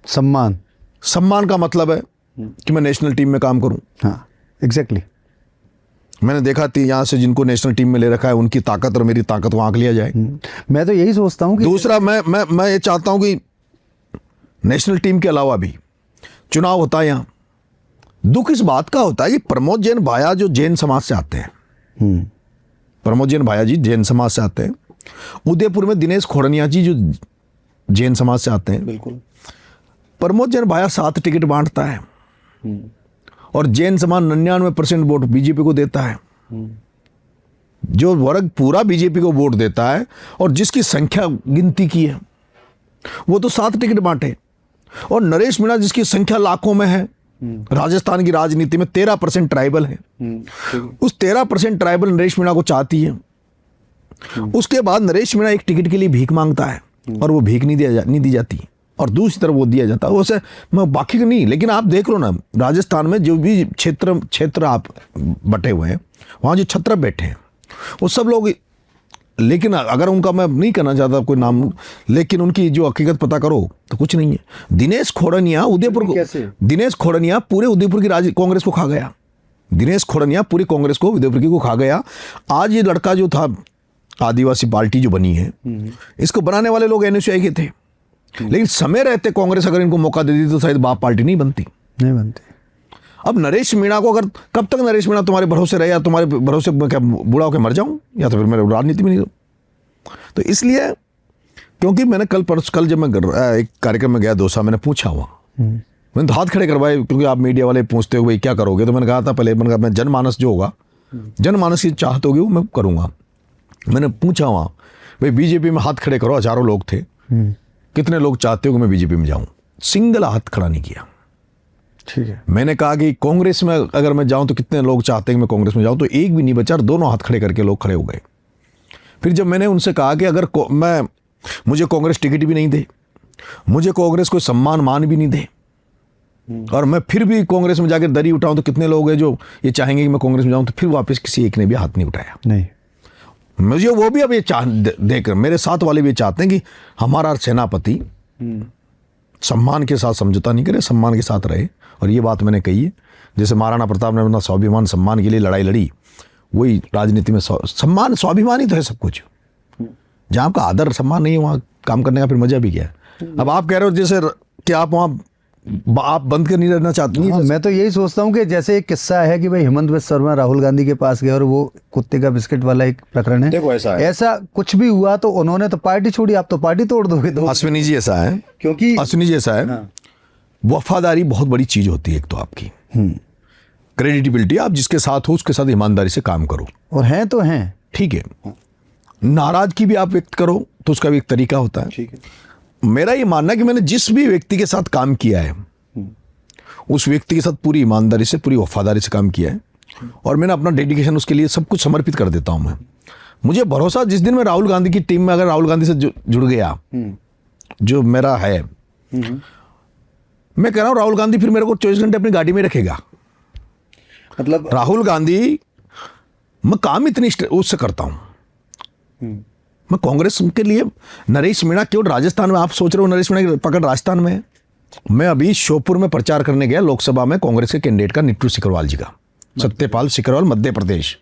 सम्मान का मतलब है कि मैं नेशनल टीम में काम करूं। हाँ, एग्जैक्टली। मैंने देखा थी यहाँ से जिनको नेशनल टीम में ले रखा है, उनकी ताकत और मेरी ताकत को आंक लिया जाए। मैं तो यही सोचता हूं कि दूसरा, मैं ये चाहता हूं कि नेशनल टीम के अलावा भी चुनाव होता है यहाँ। दुख इस बात का होता है कि प्रमोद जैन भाया जो जैन समाज से आते हैं, प्रमोद जैन भाया जी जैन समाज से आते हैं। उदयपुर में दिनेश खोड़निया जी जो जैन समाज से आते हैं। बिल्कुल। प्रमोद जैन भाया 7 टिकट बांटता है और जैन समाज 99% वोट बीजेपी को देता है। जो वर्ग पूरा बीजेपी को वोट देता है और जिसकी संख्या गिनती की है, वो तो 7 टिकट बांटे। और नरेश मीणा जिसकी संख्या लाखों में है, राजस्थान की राजनीति में 13% ट्राइबल है। उस 13% ट्राइबल नरेश मीणा को चाहती है। उसके बाद नरेश मीणा एक टिकट के लिए भीख मांगता है और वो भीख नहीं दी जाती, और दूसरी तरफ वो दिया जाता है। वैसे मैं बाकी का नहीं, लेकिन आप देख लो ना, राजस्थान में जो भी क्षेत्र आप बटे हुए हैं, वहाँ जो छत्र बैठे हैं वो सब लोग, लेकिन अगर उनका मैं नहीं करना चाहता कोई नाम, लेकिन उनकी जो हकीकत पता करो तो कुछ नहीं है। दिनेश खोड़निया उदयपुर को, दिनेश खोड़निया पूरे उदयपुर की कांग्रेस को खा गया। दिनेश खोड़निया पूरी कांग्रेस को, उदयपुर की को खा गया। आज ये लड़का जो था, आदिवासी पार्टी जो बनी है, इसको बनाने वाले लोग NSUI के थे, लेकिन समय रहते कांग्रेस अगर इनको मौका दे दी तो शायद बाप पार्टी नहीं बनती। अब नरेश मीणा को, अगर कब तक नरेश मीणा तुम्हारे भरोसे रहे, या तुम्हारे भरोसे मैं क्या बूढ़ा होकर मर जाऊं, या तो फिर मैं राजनीति में नहीं रहूं। तो इसलिए, क्योंकि मैंने कल जब मैं एक कार्यक्रम में गया दोसा, मैंने पूछा हुआ, मैंने तो हाथ खड़े करवाए, क्योंकि आप मीडिया वाले पूछते हो भाई क्या करोगे, तो मैंने कहा था पहले, मैंने कहा मैं जनमानस जो होगा, जनमानस की चाहत होगी वो मैं करूँगा। मैंने पूछा वहाँ भाई बीजेपी में हाथ खड़े करो, हजारों लोग थे, कितने लोग चाहते हो कि मैं बीजेपी में जाऊं? सिंगल हाथ खड़ा नहीं किया। ठीक है। मैंने कहा कि कांग्रेस में अगर मैं जाऊं तो कितने लोग चाहते हैं कि मैं कांग्रेस में जाऊं, तो एक भी नहीं बचा, दोनों हाथ खड़े करके लोग खड़े हो गए। फिर जब मैंने उनसे कहा कि अगर मुझे कांग्रेस टिकट भी नहीं दे, मुझे कांग्रेस कोई सम्मान मान भी नहीं दे, और मैं फिर भी कांग्रेस में जाकर दरी उठाऊं, तो कितने लोग हैं जो ये चाहेंगे कि मैं कांग्रेस में जाऊं? तो फिर वापस किसी एक ने भी हाथ नहीं उठाया। नहीं, मुझे वो भी अब ये देख, मेरे साथ वाले भी चाहते हैं कि हमारा सेनापति सम्मान के साथ समझौता नहीं करे, सम्मान के साथ रहे। और ये बात मैंने कही है, जैसे महाराणा प्रताप ने अपना स्वाभिमान सम्मान के लिए लड़ाई लड़ी, वही राजनीति में सम्मान स्वाभिमान ही तो है सब कुछ। जहाँ आपका आदर सम्मान नहीं है वहाँ काम करने का फिर मजा भी क्या है। अब आप कह रहे हो जैसे कि आप वहाँ आप बंद कर नहीं रहना चाहते हाँ, मैं तो यही सोचता हूँ कि जैसे एक किस्सा है कि भाई हेमंत बिस्वा शर्मा राहुल गांधी के पास गए और वो कुत्ते का बिस्किट वाला एक प्रकरण है। देखो ऐसा है, ऐसा कुछ भी हुआ तो उन्होंने तो पार्टी छोड़ी, आप तो पार्टी तोड़ दोगे। तो अश्विनी जी ऐसा है, क्योंकि अश्विनी जी ऐसा है, हाँ। वफादारी बहुत बड़ी चीज होती है। एक तो आपकी क्रेडिटिबिलिटी, आप जिसके साथ हो उसके साथ ईमानदारी से काम करो, और हैं तो हैं। ठीक है। नाराजगी भी आप व्यक्त करो तो उसका भी एक तरीका होता है। ठीक है। मेरा ये मानना है कि मैंने जिस भी व्यक्ति के साथ काम किया है उस व्यक्ति के साथ पूरी ईमानदारी से, पूरी वफादारी से काम किया है, और मैंने अपना डेडिकेशन उसके लिए सब कुछ समर्पित कर देता हूं मैं। मुझे भरोसा, जिस दिन मैं राहुल गांधी की टीम में अगर राहुल गांधी से जुड़ गया, जो मेरा है, मैं कह रहा हूं राहुल गांधी फिर मेरे को 24 घंटे अपनी गाड़ी में रखेगा। मतलब राहुल गांधी, मैं काम इतनी उससे करता हूं। मैं कांग्रेस के लिए, नरेश मीणा केवल राजस्थान में, आप सोच रहे हो नरेश मीणा की पकड़ राजस्थान में है। मैं अभी श्योपुर में प्रचार करने गया लोकसभा में कांग्रेस के कैंडिडेट का, निट्टू सिकरवाल जी का, सत्यपाल सिकरवाल, मध्य प्रदेश।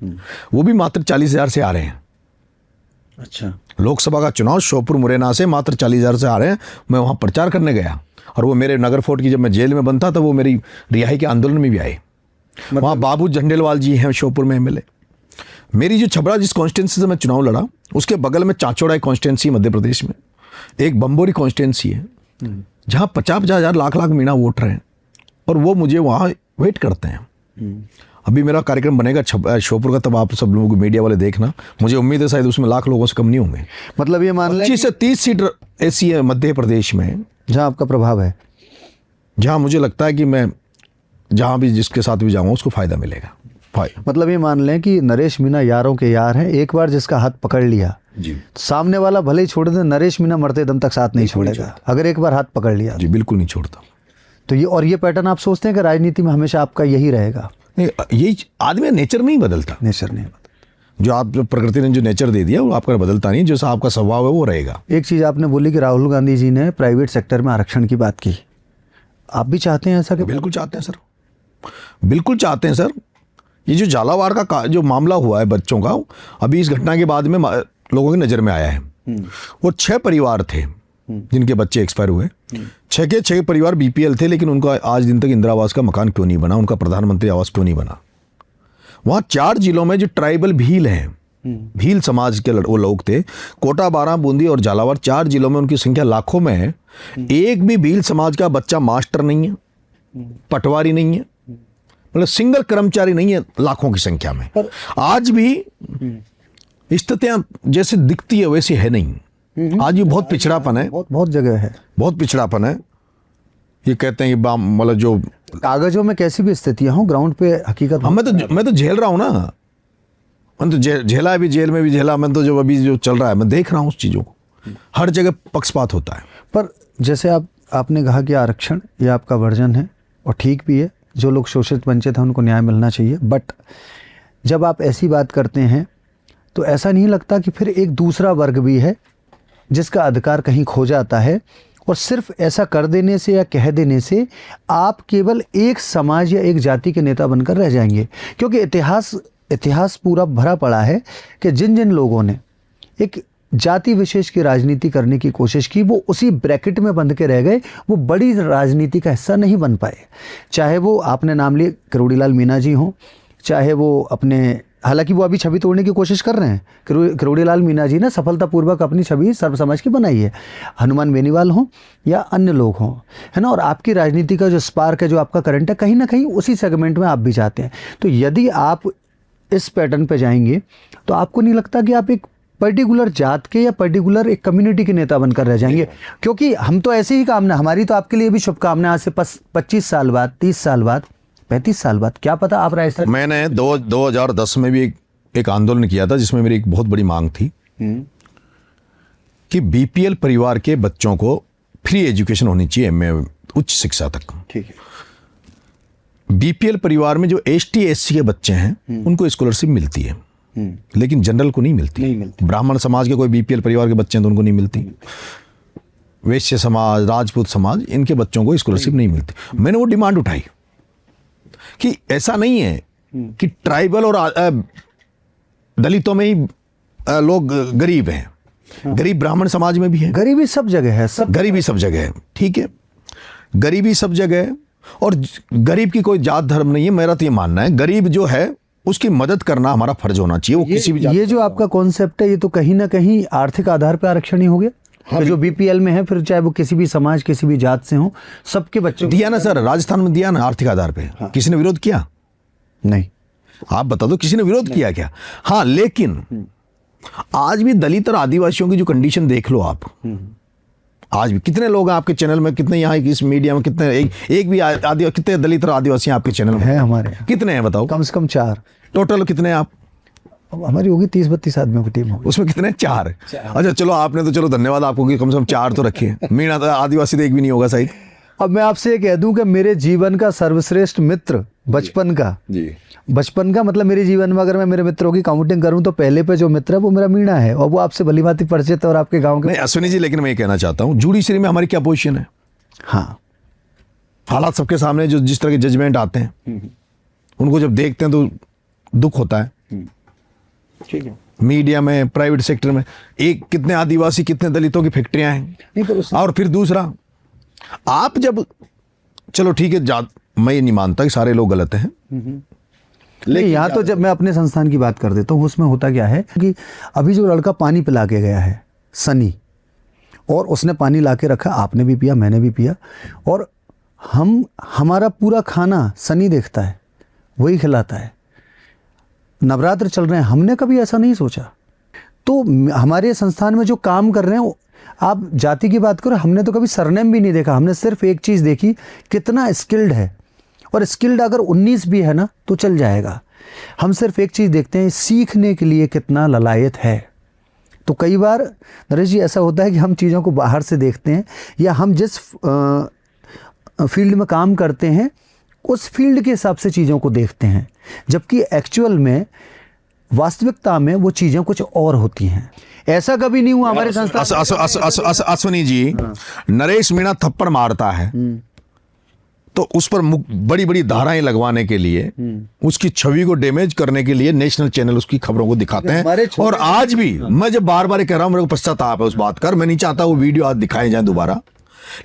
वो भी मात्र 40,000 से आ रहे हैं। अच्छा। लोकसभा का चुनाव श्योपुर मुरैना से मात्र 40,000 से आ रहे हैं। मैं वहां प्रचार करने गया, और वो मेरे नगर फोर्ट की, जब मैं जेल में बंद था, तो वो मेरी रिहाई के आंदोलन में भी आए। वहां बाबू झंडेलवाल जी हैं श्योपुर में एमएलए। मेरी जो छबड़ा जिस कॉन्स्टिट्यूंसी से मैं चुनाव लड़ा, उसके बगल में चाचौड़ा एक कॉन्स्टिट्यूंसी मध्य प्रदेश में, एक बम्बोरी कॉन्स्टिट्यूंसी है, जहां 50,000 लाख मीणा वोटर हैं, और वो मुझे वहां वेट करते हैं। अभी मेरा कार्यक्रम बनेगा श्योपुर का, तब आप सब लोग मीडिया वाले देखना। मुझे उम्मीद है शायद उसमें लाख लोगों से कम नहीं होंगे। मतलब ये मान लें 25 से 30 सीट ऐसी है मध्य प्रदेश में जहां आपका प्रभाव है, जहां मुझे लगता है कि मैं जहां भी जिसके साथ भी जाऊंगा उसको फायदा मिलेगा। मतलब ये मान लें कि नरेश मीणा यारों के यार हैं। एक बार जिसका हाथ पकड़ लिया जी, तो सामने वाला भले ही छोड़ दे, नरेश मीणा मरते दम तक साथ नहीं छोड़ेगा, अगर एक बार हाथ पकड़ लिया। जी बिल्कुल नहीं छोड़ता। तो ये, और ये पैटर्न आप सोचते हैं कि राजनीति में हमेशा आपका यही रहेगा? नहीं, यही आदमी नेचर नहीं बदलता। नेचर नहीं बदलता। जो आप प्रकृति ने जो नेचर दे दिया वो आपका बदलता नहीं, जैसा आपका स्वभाव है वो रहेगा। एक चीज़ आपने बोली कि राहुल गांधी जी ने प्राइवेट सेक्टर में आरक्षण की बात की, आप भी चाहते हैं ऐसा? कि बिल्कुल चाहते हैं सर, बिल्कुल चाहते हैं सर। ये जो झालावाड़ का जो मामला हुआ है बच्चों का, अभी इस घटना के बाद में लोगों की नज़र में आया है। वो 6 परिवार थे जिनके बच्चे एक्सपायर हुए। 6 के 6 परिवार बीपीएल थे, लेकिन उनका आज दिन तक इंदिरा आवास का मकान क्यों नहीं बना, उनका प्रधानमंत्री आवास क्यों नहीं बना। वहाँ 4 जिलों में जो ट्राइबल भील हैं, भील समाज के वो लोग थे, कोटा, बारां, बूंदी और झालावाड़, 4 जिलों में उनकी संख्या लाखों में है। एक भी भील समाज का बच्चा मास्टर नहीं है, पटवारी नहीं है, मतलब सिंगल कर्मचारी नहीं है लाखों की संख्या में। आज भी स्थितियां जैसे दिखती है वैसी है नहीं। आज भी बहुत पिछड़ापन है, बहुत जगह है, बहुत पिछड़ापन है। ये कहते हैं कि मतलब जो कागजों में कैसी भी स्थितियां हो, ग्राउंड पे हकीकत। हाँ, मैं तो झेल रहा हूँ ना, मैं तो झेला है भी, जेल में भी झेला। मैं तो जो अभी जो चल रहा है मैं देख रहा हूँ उस चीज़ों को। हर जगह पक्षपात होता है। पर जैसे आपने कहा कि आरक्षण ये आपका वर्जन है, और ठीक भी है, जो लोग शोषित वंचित हैं उनको न्याय मिलना चाहिए। बट जब आप ऐसी बात करते हैं तो ऐसा नहीं लगता कि फिर एक दूसरा वर्ग भी है जिसका अधिकार कहीं खो जाता है, और सिर्फ ऐसा कर देने से या कह देने से आप केवल एक समाज या एक जाति के नेता बनकर रह जाएंगे? क्योंकि इतिहास पूरा भरा पड़ा है कि जिन जिन लोगों ने एक जाति विशेष की राजनीति करने की कोशिश की, वो उसी ब्रैकेट में बंध के रह गए, वो बड़ी राजनीति का हिस्सा नहीं बन पाए। चाहे वो आपने नाम लिए किरोड़ीलाल मीणा जी हों, चाहे वो अपने, हालांकि वो अभी छवि तोड़ने की कोशिश कर रहे हैं, किरोड़ीलाल मीणा जी ने सफलतापूर्वक अपनी छवि सर्व समाज की बनाई है, हनुमान बेनीवाल हों या अन्य लोग हों, है ना। और आपकी राजनीति का जो स्पार्क है, जो आपका करंट है, कहीं ना कहीं उसी सेगमेंट में आप भी जाते हैं। तो यदि आप इस पैटर्न पे जाएंगे तो आपको नहीं लगता कि आप एक पर्टिकुलर जात के या पर्टिकुलर एक कम्युनिटी के नेता बनकर रह जाएंगे? क्योंकि हम तो ऐसे ही कामना, हमारी तो आपके लिए भी शुभकामना, आज से 25 साल बाद, 30 साल बाद, 35 साल बाद, क्या पता आप राजस्थान। मैंने 2010 में भी एक आंदोलन किया था जिसमें मेरी एक बहुत बड़ी मांग थी कि बीपीएल परिवार के बच्चों को फ्री एजुकेशन होनी चाहिए, एमए उच्च शिक्षा तक। ठीक है। बीपीएल परिवार में जो एसटी एससी के बच्चे हैं उनको स्कॉलरशिप मिलती है, लेकिन जनरल को नहीं मिलती। ब्राह्मण समाज के कोई बीपीएल परिवार के बच्चे हैं तो उनको नहीं मिलती। वैश्य समाज, राजपूत समाज, इनके बच्चों को स्कॉलरशिप नहीं मिलती। मैंने वो डिमांड उठाई कि ऐसा नहीं है कि ट्राइबल और दलितों में ही लोग गरीब हैं। गरीब ब्राह्मण समाज में भी है, गरीबी सब जगह है, सब गरीबी सब जगह है, ठीक है, गरीबी सब जगह है। और गरीब की कोई जात धर्म नहीं है। मेरा तो ये मानना है गरीब जो है उसकी मदद करना हमारा फर्ज होना चाहिए, वो किसी भी ये जो आपका कॉन्सेप्ट है, ये तो कहीं ना कहीं आर्थिक आधार पर आरक्षण ही हो गया। हाँ, तो जो बीपीएल में है, फिर चाहे वो किसी भी समाज किसी भी जात से हो, सबके बच्चों दिया ना सर, राजस्थान में दिया ना आर्थिक आधार पे। हाँ। किसी ने विरोध किया? नहीं, आप बता दो, किसी ने विरोध किया क्या? हाँ, लेकिन आज भी दलित और आदिवासियों की जो कंडीशन देख लो आप, आज भी कितने लोग हैं आपके चैनल में, कितने यहाँ इस मीडिया में, कितने एक भी आदिवासी, कितने दलित और आदिवासी हैं आपके चैनल में? है हमारे यहाँ। कितने हैं बताओ? कम से कम 4। टोटल कितने हैं आप? अब हमारी होगी 30-32 आदमियों की टीम होगी। उसमें कितने? 4। अच्छा चलो, आपने तो चलो धन्यवाद आपको कि कम से कम 4 तो रखे हैं। मीणा तो आदिवासी तो एक भी नहीं होगा शायद। अब मैं आपसे ये कह दूं कि मेरे जीवन का सर्वश्रेष्ठ मित्र बचपन का, जी, बचपन का मतलब मेरे जीवन में अगर मैं मेरे मित्रों की काउंटिंग करूं तो पहले पे जो मित्र है वो मेरा मीणा है, और वो आपसे भली भांति परिचित है और आपके गांव के। नहीं अश्विनी जी, लेकिन मैं ये कहना चाहता हूँ जुडिशरी में हमारी क्या पोजीशन है? हाँ, हालात सबके सामने, जो जिस तरह के जजमेंट आते हैं उनको जब देखते हैं तो दुख होता है। ठीक है। मीडिया में, प्राइवेट सेक्टर में, एक कितने आदिवासी कितने दलितों की फैक्ट्रियां हैं। नहीं पर और फिर दूसरा, आप जब, चलो ठीक है, जात मैं ये नहीं मानता कि सारे लोग गलत हैं, लेकिन यहाँ तो जब मैं अपने संस्थान की बात कर देता हूँ, उसमें होता क्या है कि अभी जो लड़का पानी पिला के गया है सनी, और उसने पानी ला के रखा, आपने भी पिया, मैंने भी पिया, और हमारा पूरा खाना सनी देखता है, वही खिलाता है। नवरात्र चल रहे हैं, हमने कभी ऐसा नहीं सोचा। तो हमारे संस्थान में जो काम कर रहे हैं, आप जाति की बात करो, हमने तो कभी सरनेम भी नहीं देखा। हमने सिर्फ एक चीज़ देखी, कितना स्किल्ड है, और स्किल्ड अगर 19 भी है ना तो चल जाएगा। हम सिर्फ एक चीज़ देखते हैं, सीखने के लिए कितना ललायत है। तो कई बार नरेश जी ऐसा होता है कि हम चीज़ों को बाहर से देखते हैं, या हम जिस फील्ड में काम करते हैं उस फील्ड के हिसाब से चीज़ों को देखते हैं, जबकि एक्चुअल में, वास्तविकता में वो चीज़ें कुछ और होती हैं। ऐसा कभी नहीं हुआ हमारे संस्था। अश्विनी जी, नरेश मीणा थप्पड़ मारता है तो उस पर बड़ी बड़ी धाराएं लगवाने के लिए, उसकी छवि को डैमेज करने के लिए नेशनल चैनल उसकी खबरों को दिखाते हैं। और आज भी मैं जब बार बार कह रहा हूं, मेरे को पश्चाताप है उस बात का, मैं नहीं चाहता वो वीडियो आज दिखाए जाए दोबारा,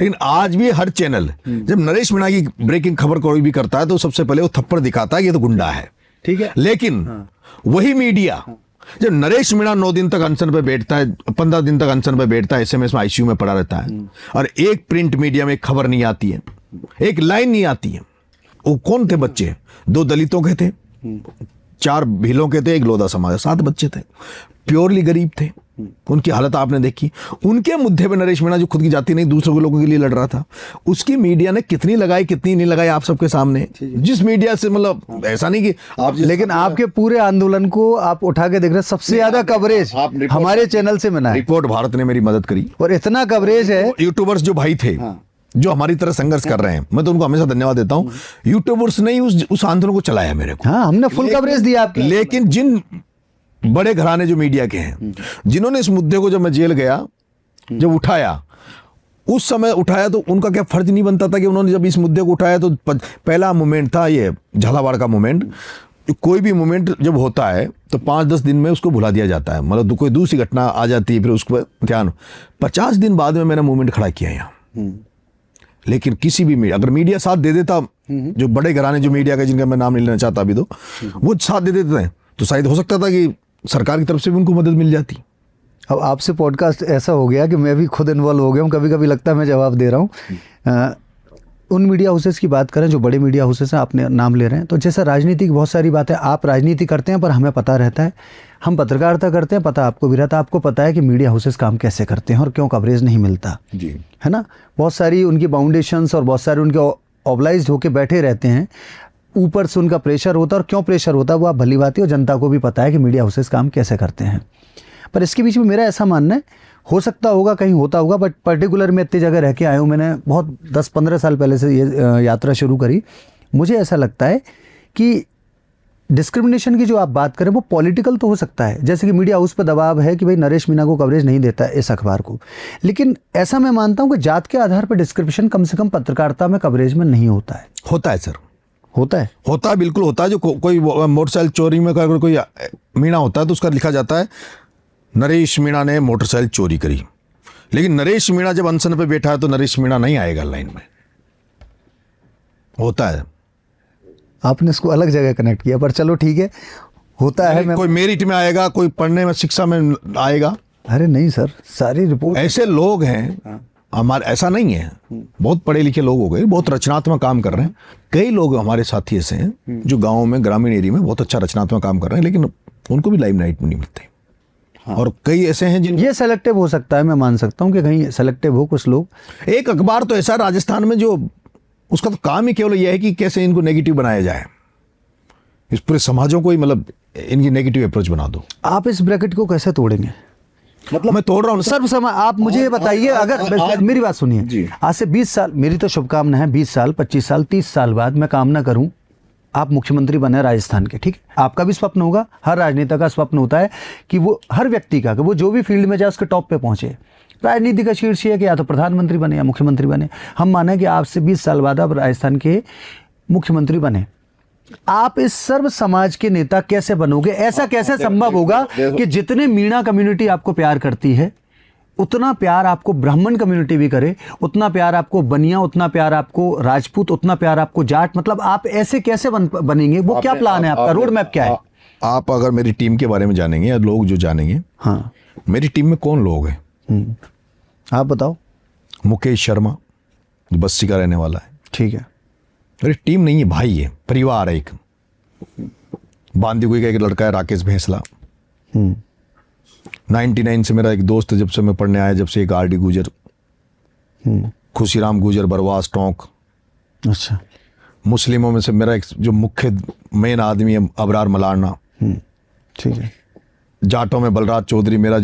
लेकिन आज भी हर चैनल जब नरेश मीणा की ब्रेकिंग खबर कोई भी करता है तो सबसे पहले वो थप्पड़ दिखाता है, ये तो गुंडा है। ठीक है। लेकिन वही मीडिया जब नरेश मीणा 9 दिन तक अनशन पे बैठता है, 15 दिन तक अनशन पे बैठता है, SMS में आईसीयू में पड़ा रहता है, और एक प्रिंट मीडिया में एक खबर नहीं आती है, एक लाइन नहीं आती है। वो कौन थे बच्चे? 2 दलितों के थे, 4 भीलों के थे, एक लोधा समाज, 7 बच्चे थे, प्योरली गरीब थे। उनकी हालत आपने देखी। उनके मुद्दे पे नरेश मीणा, जो खुद की जाति नहीं दूसरों के लोगों के लिए लड़ रहा था, उसकी मीडिया ने कितनी लगाई कितनी नहीं लगाई आप सबके सामने। जिस मीडिया से, मतलब ऐसा नहीं कि आप, लेकिन आपके पूरे आंदोलन को आप उठा के देख रहे हैं, सबसे ज्यादा कवरेज हमारे चैनल से मिला है। रिपोर्ट भारत ने मेरी मदद करी, और इतना कवरेज है। यूट्यूबर्स जो भाई थे, जो हमारी तरह संघर्ष कर रहे हैं, मैं तो उनको हमेशा धन्यवाद देता हूं। यूट्यूबर्स ने ही उस आंदोलन को चलाया मेरे को। हाँ, हमने फुल कवरेज दिया आपके। लेकिन जिन बड़े घराने जो मीडिया के हैं, जिन्होंने इस मुद्दे को, जब मैं जेल गया, जब उठाया, उस समय उठाया, तो उनका क्या फर्ज नहीं बनता था कि उन्होंने जब इस मुद्दे को उठाया, तो पहला मूवमेंट था ये झालावाड़ का मूवमेंट। कोई भी मूवमेंट जब होता है तो 5-10 दिन में उसको भुला दिया जाता है, मतलब कोई दूसरी घटना आ जाती है, फिर उसको ध्यान। 50 दिन बाद में मैंने मूवमेंट खड़ा किया यहाँ। लेकिन किसी भी मीडिया, अगर मीडिया साथ दे देता, जो बड़े घराने जो मीडिया का, जिनका मैं नाम नहीं लेना चाहता अभी, तो वो साथ दे देते हैं, तो शायद हो सकता था कि सरकार की तरफ से भी उनको मदद मिल जाती। अब आपसे पॉडकास्ट ऐसा हो गया कि मैं भी खुद इन्वॉल्व हो गया हूँ। कभी कभी लगता है मैं जवाब दे रहा हूँ। उन मीडिया हाउसेस की बात करें जो बड़े मीडिया हाउसेस हैं, आपने नाम ले रहे हैं, तो जैसा राजनीति की बहुत सारी बातें, आप राजनीति करते हैं पर हमें पता रहता है, हम पत्रकारिता करते हैं, पता आपको भी रहता है, आपको पता है कि मीडिया हाउसेस काम कैसे करते हैं और क्यों कवरेज नहीं मिलता जी, है ना। बहुत सारी उनकी बाउंडेशंस और बहुत सारे उनके ऑब्लाइज्ड होके बैठे रहते हैं, ऊपर से उनका प्रेशर होता है, और क्यों प्रेशर होता है वो आप भली बात है, और जनता को भी पता है कि मीडिया हाउसेस काम कैसे करते हैं। पर इसके बीच में मेरा ऐसा मानना है, हो सकता होगा कहीं होता होगा, बट पर्टिकुलर मैं इतनी जगह रह के आया हूँ, मैंने बहुत 10-15 साल पहले से ये यात्रा शुरू करी। मुझे ऐसा लगता है कि डिस्क्रिमिनेशन की जो आप बात करें वो पॉलिटिकल तो हो सकता है, जैसे कि मीडिया हाउस पर दबाव है कि भाई नरेश मीणा को कवरेज नहीं देता है इस अखबार को, लेकिन ऐसा मैं मानता हूँ कि जात के आधार पर डिस्क्रिमिनेशन कम से कम पत्रकारिता में कवरेज में नहीं होता है। होता है सर, होता है बिल्कुल होता है। जो कोई मोटरसाइकिल चोरी में अगर कोई मीणा होता है तो उसका लिखा जाता है नरेश मीणा ने मोटरसाइकिल चोरी करी, लेकिन नरेश मीणा जब अनशन पे बैठा है तो नरेश मीणा नहीं आएगा लाइन में। होता है, आपने इसको अलग जगह कनेक्ट किया, पर चलो ठीक है, होता है। कोई मेरिट में आएगा, कोई पढ़ने में शिक्षा में आएगा। अरे नहीं सर, सारी रिपोर्ट ऐसे लोग हैं हमारे, ऐसा नहीं है, बहुत पढ़े लिखे लोग हो गए, बहुत रचनात्मक काम कर रहे हैं। कई लोग हमारे साथी ऐसे हैं जो गाँव में, ग्रामीण एरिया में बहुत अच्छा रचनात्मक काम कर रहे हैं, लेकिन उनको भी लाइमलाइट में नहीं मिलते। और कई ऐसे हैं जिन, ये सेलेक्टिव हो सकता है, मैं मान सकता हूँ कि कहीं सेलेक्टिव हो कुछ लोग। एक अखबार तो ऐसा राजस्थान में जो उसका तो काम ही केवल यह है कि कैसे इनको नेगेटिव बनाया जाए, इस पूरे समाजों को ही मतलब इनकी नेगेटिव अप्रोच बना दो। आप इस ब्रैकेट को कैसे तोड़ेंगे? मतलब मैं तोड़ रहा हूँ सर्व समाज। आप मुझे ये बताइए, अगर मेरी बात सुनिए, आज से 20 साल, मेरी तो शुभकामना है, 20 साल 25 साल 30 साल बाद मैं कामना करूं आप मुख्यमंत्री बने राजस्थान के, ठीक है? आपका भी स्वप्न होगा, हर राजनेता का स्वप्न होता है कि वो, हर व्यक्ति का, कि वो जो भी फील्ड में जाए उसके टॉप पे पहुंचे। राजनीति का शीर्ष है कि या तो प्रधानमंत्री बने या मुख्यमंत्री बने। हम माने कि आज से 20 साल बाद आप राजस्थान के मुख्यमंत्री बने, आप इस सर्व समाज के नेता कैसे बनोगे? ऐसा कैसे संभव होगा कि जितने मीणा कम्युनिटी आपको प्यार करती है, उतना प्यार आपको ब्राह्मण कम्युनिटी भी करे, उतना प्यार आपको बनिया, उतना प्यार आपको राजपूत, उतना प्यार आपको जाट? मतलब आप ऐसे कैसे बनेंगे? वो क्या प्लान है आपका, रोड मैप क्या है? आप अगर मेरी टीम के बारे में जानेंगे या लोग जो जानेंगे, हाँ, मेरी टीम में कौन लोग हैं आप बताओ। मुकेश शर्मा जो बस्सी का रहने वाला है, ठीक है। मेरी टीम नहीं है, भाई है, परिवार है। एक बांदीकुई का एक लड़का है राकेश भैंसला, 99 से मेरा एक दोस्त है, जब से मैं पढ़ने आया, जब से एक आरडी गुजर, खुशीराम गुजर बरवास टोंक। अच्छा। मुस्लिमों में से मेरा एक जो मुख्य मेन आदमी है अबरार मलारना, ठीक है। जाटों में बलराज चौधरी, मेरा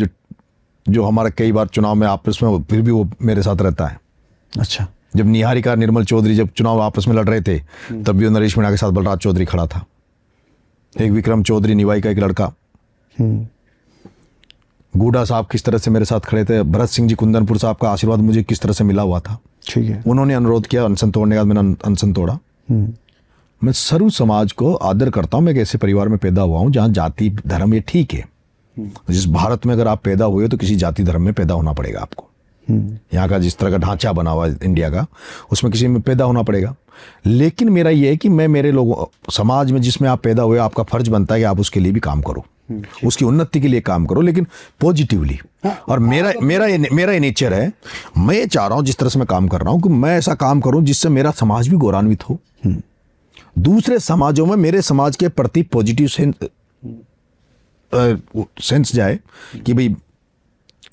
जो हमारा कई बार चुनाव में आपस में, फिर भी वो मेरे साथ रहता है। अच्छा। जब निहारिका निर्मल चौधरी जब चुनाव आपस में लड़ रहे थे, तब भी वो नरेश मीणा के साथ बलराज चौधरी खड़ा था। एक विक्रम चौधरी निवाई का एक लड़का, गूढ़ा साहब किस तरह से मेरे साथ खड़े थे, भरत सिंह जी कुंदनपुर साहब का आशीर्वाद मुझे किस तरह से मिला हुआ था। ठीक है। उन्होंने अनुरोध किया, अनशन तोड़ने का, मैंने अनशन तोड़ा। मैं सर्व समाज को आदर करता हूँ। मैं एक ऐसे परिवार में पैदा हुआ हूँ जहाँ जाति धर्म ये ठीक है। जिस भारत में अगर आप पैदा हुए हो तो किसी जाति धर्म में पैदा होना पड़ेगा आपको। यहाँ का जिस तरह का ढांचा बना हुआ है इंडिया का, उसमें किसी में पैदा होना पड़ेगा। लेकिन मेरा ये है कि मैं मेरे लोगों, समाज में जिसमें आप पैदा हुए, आपका फर्ज बनता है कि आप उसके लिए भी काम करो, उसकी उन्नति के लिए काम करो, लेकिन पॉजिटिवली। और मेरा ये नेचर है, मैं ये चाह रहा हूँ जिस तरह से मैं काम कर रहा हूँ कि मैं ऐसा काम करूँ जिससे मेरा समाज भी गौरवान्वित हो, दूसरे समाजों में मेरे समाज के प्रति पॉजिटिव सेंस जाए कि भाई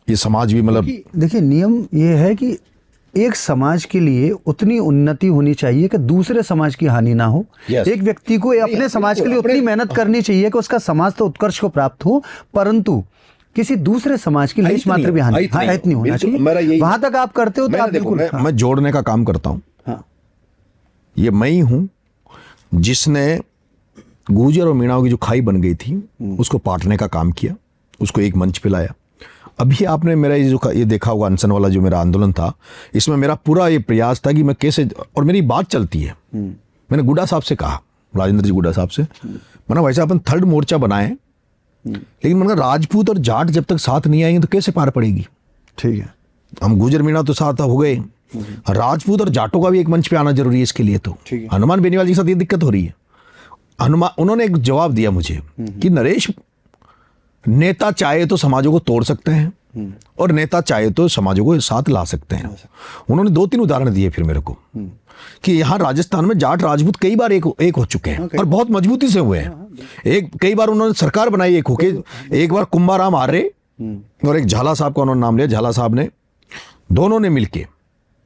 ये समाज भी, मतलब देखिए नियम ये है कि एक समाज के लिए उतनी उन्नति होनी चाहिए कि दूसरे समाज की हानि ना हो। Yes. एक व्यक्ति को अपने समाज के लिए उतनी मेहनत करनी चाहिए कि उसका समाज तो उत्कर्ष को प्राप्त हो, परंतु किसी दूसरे समाज की लेश मात्र भी हानि नहीं होना चाहिए। वहां तक आप करते हो तो आप बिल्कुल। मैं जोड़ने का काम करता हूँ। ये मैं ही हूँ जिसने गुर्जर और मीणाओं की जो खाई बन गई थी उसको पाटने का काम किया, उसको एक मंच पे लाया। अभी आपने मेरा ये देखा होगा अनशन वाला जो मेरा आंदोलन था, इसमें मेरा पूरा ये प्रयास था कि मैं कैसे, और मेरी बात चलती है। मैंने गुड्डा साहब से कहा, राजेंद्र जी गुड्डा साहब से, मैंने वैसे अपन थर्ड मोर्चा बनाए, लेकिन मैंने राजपूत और जाट जब तक साथ नहीं आएंगे तो कैसे पार पड़ेगी। ठीक है, हम गुर्जर मीणा तो साथ हो गए, राजपूत और जाटों का भी एक मंच पे आना जरूरी है इसके लिए। तो हनुमान बेनीवाल जी के साथ ये दिक्कत हो रही है। उन्होंने एक जवाब दिया मुझे कि नरेश, नेता चाहे तो समाजों को तोड़ सकते हैं और नेता चाहे तो समाजों को साथ ला सकते हैं। उन्होंने 2-3 उदाहरण दिए फिर मेरे को कि यहाँ राजस्थान में जाट राजपूत कई बार एक हो चुके हैं और बहुत मजबूती से हुए हैं। कई बार उन्होंने सरकार बनाई एक होके। एक बार कुंभाराम आर्य और एक झाला साहब का उन्होंने नाम लिया, झाला साहब ने, दोनों ने मिलके,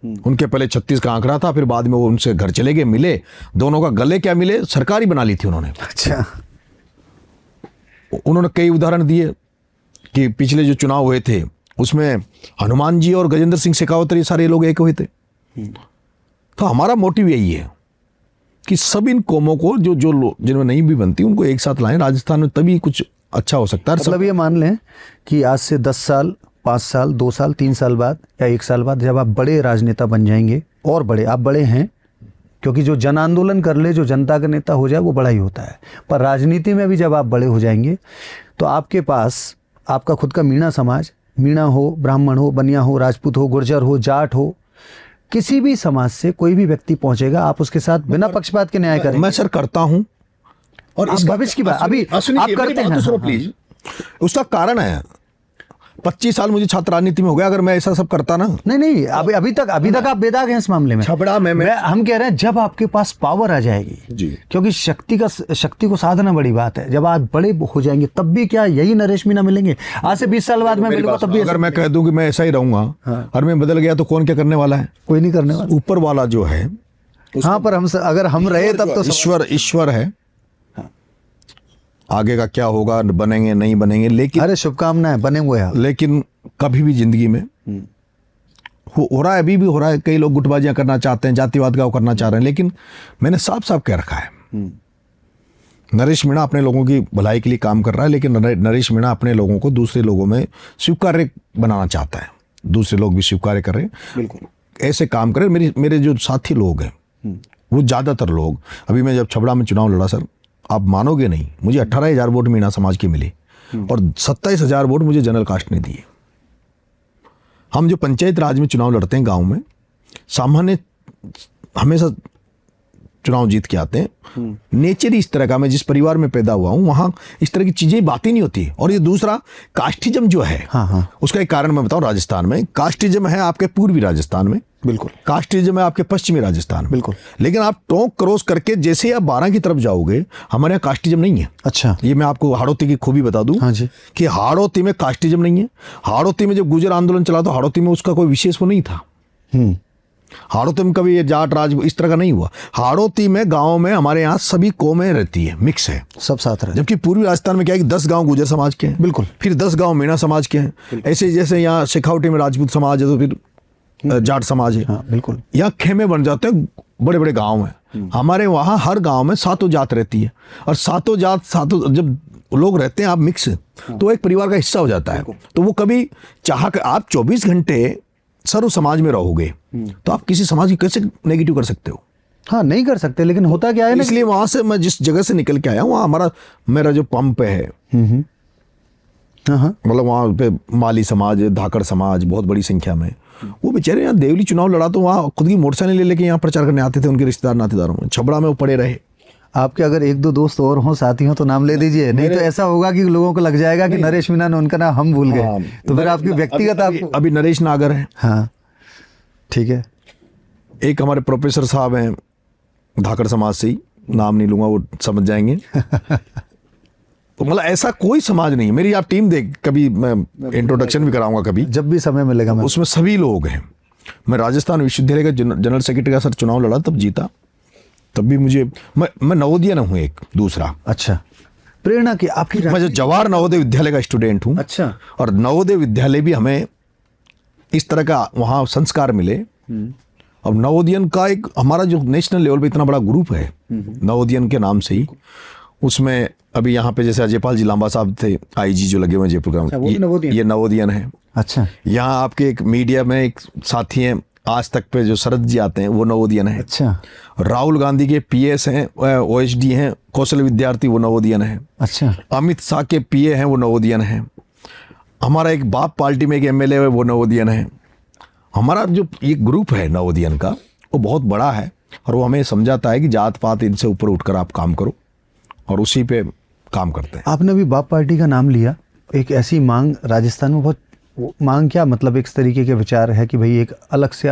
उनके पहले 36 का आंकड़ा था, फिर बाद में वो उनसे घर चले गए, मिले, दोनों का गले क्या मिले, सरकार ही बना ली थी उन्होंने। अच्छा, उन्होंने कई उदाहरण दिए कि पिछले जो चुनाव हुए थे उसमें हनुमान जी और गजेंद्र सिंह शेखावत ये सारे लोग एक हुए थे। तो हमारा मोटिव यही है कि सब इन कौमों को जो जिनमें नहीं भी बनती उनको एक साथ लाएं राजस्थान में, तभी कुछ अच्छा हो सकता है। मतलब ये मान लें कि आज से 10 साल, 5 साल, 2 साल, 3 साल बाद या 1 साल बाद जब आप बड़े राजनेता बन जाएंगे, और बड़े, आप बड़े हैं, क्योंकि जो जन आंदोलन कर ले, जो जनता का नेता हो जाए वो बड़ा ही होता है, पर राजनीति में भी जब आप बड़े हो जाएंगे तो आपके पास आपका खुद का मीणा समाज, मीणा हो, ब्राह्मण हो, बनिया हो, राजपूत हो, गुर्जर हो, जाट हो, किसी भी समाज से कोई भी व्यक्ति पहुंचेगा, आप उसके साथ बिना पक्षपात के न्याय करेंगे। मैं सर करता हूं। और आप भविष्य की बात अभी आप करते हैं। सुनो प्लीज, उसका कारण है 25 साल मुझे छात्र राजनीति में हो गया, अगर मैं ऐसा सब करता ना। नहीं, अभी तक आप बेदाग हैं इस मामले में। छबड़ा में हम कह रहे हैं जब आपके पास पावर आ जाएगी जी, क्योंकि शक्ति को साधना बड़ी बात है, जब आप बड़े हो जाएंगे तब भी क्या यही नरेश मीणा मिलेंगे? आज से 20 साल बाद मैं मिलूंगा तब भी अगर मैं कह दूं कि मैं ऐसा ही रहूंगा और मैं बदल गया तो कौन क्या करने वाला है? कोई नहीं करने वाला। ऊपर वाला जो है, हाँ, पर अगर हम रहे तब तो ईश्वर है। आगे का क्या होगा, बनेंगे नहीं बनेंगे, लेकिन अरे शुभकामनाएं, बने हुए हैं। लेकिन कभी भी जिंदगी में हो रहा है, अभी भी हो रहा है, कई लोग गुटबाजियां करना चाहते हैं, जातिवाद का वो करना चाह रहे हैं, लेकिन मैंने साफ साफ कह रखा है नरेश मीणा अपने लोगों की भलाई के लिए काम कर रहा है, लेकिन नरेश मीणा अपने लोगों को दूसरे लोगों में स्वीकार्य बनाना चाहता है। दूसरे लोग भी स्वीकार्य कर रहे हैं, बिल्कुल ऐसे काम करें। मेरे जो साथी लोग हैं वो ज़्यादातर लोग, अभी मैं जब छबड़ा में चुनाव लड़ा सर, आप मानोगे नहीं, मुझे 18,000 वोट मीणा समाज के मिले और 27,000 वोट मुझे जनरल कास्ट ने दिए। हम जो पंचायत राज में चुनाव लड़ते हैं गांव में, सामान्य हमेशा चुनाव जीत के आते हैं। नेचर ही इस तरह का, मैं जिस परिवार में पैदा हुआ हूं वहां इस तरह की चीजें बातें नहीं होती। और ये दूसरा कास्टिज्म जो है, उसका एक कारण मैं बताऊं, राजस्थान में कास्टिज्म है आपके पूर्वी राजस्थान में, बिल्कुल कास्टिज्म है आपके पश्चिमी राजस्थान में, बिल्कुल। लेकिन आप टोंक क्रॉस करके जैसे ही आप 12 की तरफ जाओगे, हमारे यहाँ कास्टिज्म नहीं है। अच्छा, ये मैं आपको हाड़ौती की खूबी बता दूं। हाँ जी, कि हाड़ौती में कास्टिज्म नहीं है। हाड़ौती में जब गुर्जर आंदोलन चला तो हाड़ौती में उसका कोई विशेष वो नहीं था। हाड़ौती में कभी ये जाट राज इस तरह का नहीं हुआ। हाड़ौती में गांव में हमारे यहाँ सभी कौमें रहती है, मिक्स है, सब साथ रहे। जबकि पूर्वी राजस्थान में क्या है कि 10 गांव गुर्जर समाज के हैं, बिल्कुल, फिर 10 गांव मीणा समाज के हैं। ऐसे जैसे यहाँ शेखावटी में राजपूत समाज है तो फिर जाट समाज है, हाँ, बिल्कुल। यहाँ खेमे बन जाते हैं, बड़े बड़े गांव हैं। हमारे वहाँ हर गांव में 7 जात रहती है, और 7 जात 7 जब लोग रहते हैं आप मिक्स, तो एक परिवार का हिस्सा हो जाता है। तो वो कभी चाह कर आप 24 घंटे सर्व समाज में रहोगे तो आप किसी समाज की कैसे नेगेटिव कर सकते हो? हाँ, नहीं कर सकते। लेकिन होता क्या है ना, इसलिए वहां से मैं जिस जगह से निकल के आया हूँ, वहाँ मेरा जो पंप है, मतलब वहाँ पे माली समाज, धाकड़ समाज बहुत बड़ी संख्या में, वो बेचारे यहाँ देवली चुनाव लड़ा तो वहाँ खुद की मोटरसाइकिल ले लेके यहाँ प्रचार करने आते थे, उनके रिश्तेदार नातेदारों में। छबड़ा में वो पड़े रहे। आपके अगर 1-2 दोस्त और हों, साथी हों तो नाम ले दीजिए, नहीं तो ऐसा होगा कि लोगों को लग जाएगा कि नरेश मीणा ने उनका नाम हम भूल गए, तो फिर आपकी व्यक्तिगत आपको। अभी नरेश नागर है, हाँ ठीक है। एक हमारे प्रोफेसर साहब हैं धाकड़ समाज से ही, नाम नहीं लूंगा वो समझ जाएंगे। तो मतलब ऐसा कोई समाज नहीं है। मेरी आप टीम देख, कभी मैं इंट्रोडक्शन भी कराऊंगा कभी, जब भी समय मिलेगा। मैं उसमें सभी लोग हैं। मैं राजस्थान विश्वविद्यालय का जनरल सेक्रेटरी का सर चुनाव लड़ा, तब जीता। तब भी मुझे मैं नवोदय हूँ एक दूसरा। अच्छा, प्रेरणा की आपकी? मैं जो जवाहर नवोदय विद्यालय का स्टूडेंट हूँ। अच्छा। और नवोदय विद्यालय भी हमें इस तरह का वहाँ संस्कार मिले। अब नवोदयन का एक हमारा जो नेशनल लेवल पे इतना बड़ा ग्रुप है नवोदयन के नाम से ही, उसमें अभी यहाँ पे जैसे अजयपाल जी लांबा साहब थे, आईजी जो लगे हुए जयपुर का, ये नवोदयन है। अच्छा। यहाँ आपके एक मीडिया में एक साथी हैं आज तक पे, जो शरद जी आते हैं, वो नवोदयन है। अच्छा। राहुल गांधी के पीएस हैं, ओएसडी हैं, कौशल विद्यार्थी, वो नवोदयन है। अच्छा। अमित शाह के पीए हैं, वो नवोदयन है। हमारा एक बाप पार्टी में एक एमएलए है, वो नवोदयन है। हमारा जो ये ग्रुप है नवोदयन का, वो बहुत बड़ा है, और वो हमें समझाता है कि जात पात इनसे ऊपर उठकर आप काम करो, और उसी पे काम करते हैं। आपने अभी बाप पार्टी का नाम लिया, एक ऐसी मांग राजस्थान में बहुत, मांग क्या मतलब एक तरीके के विचार है कि भाई एक अलग से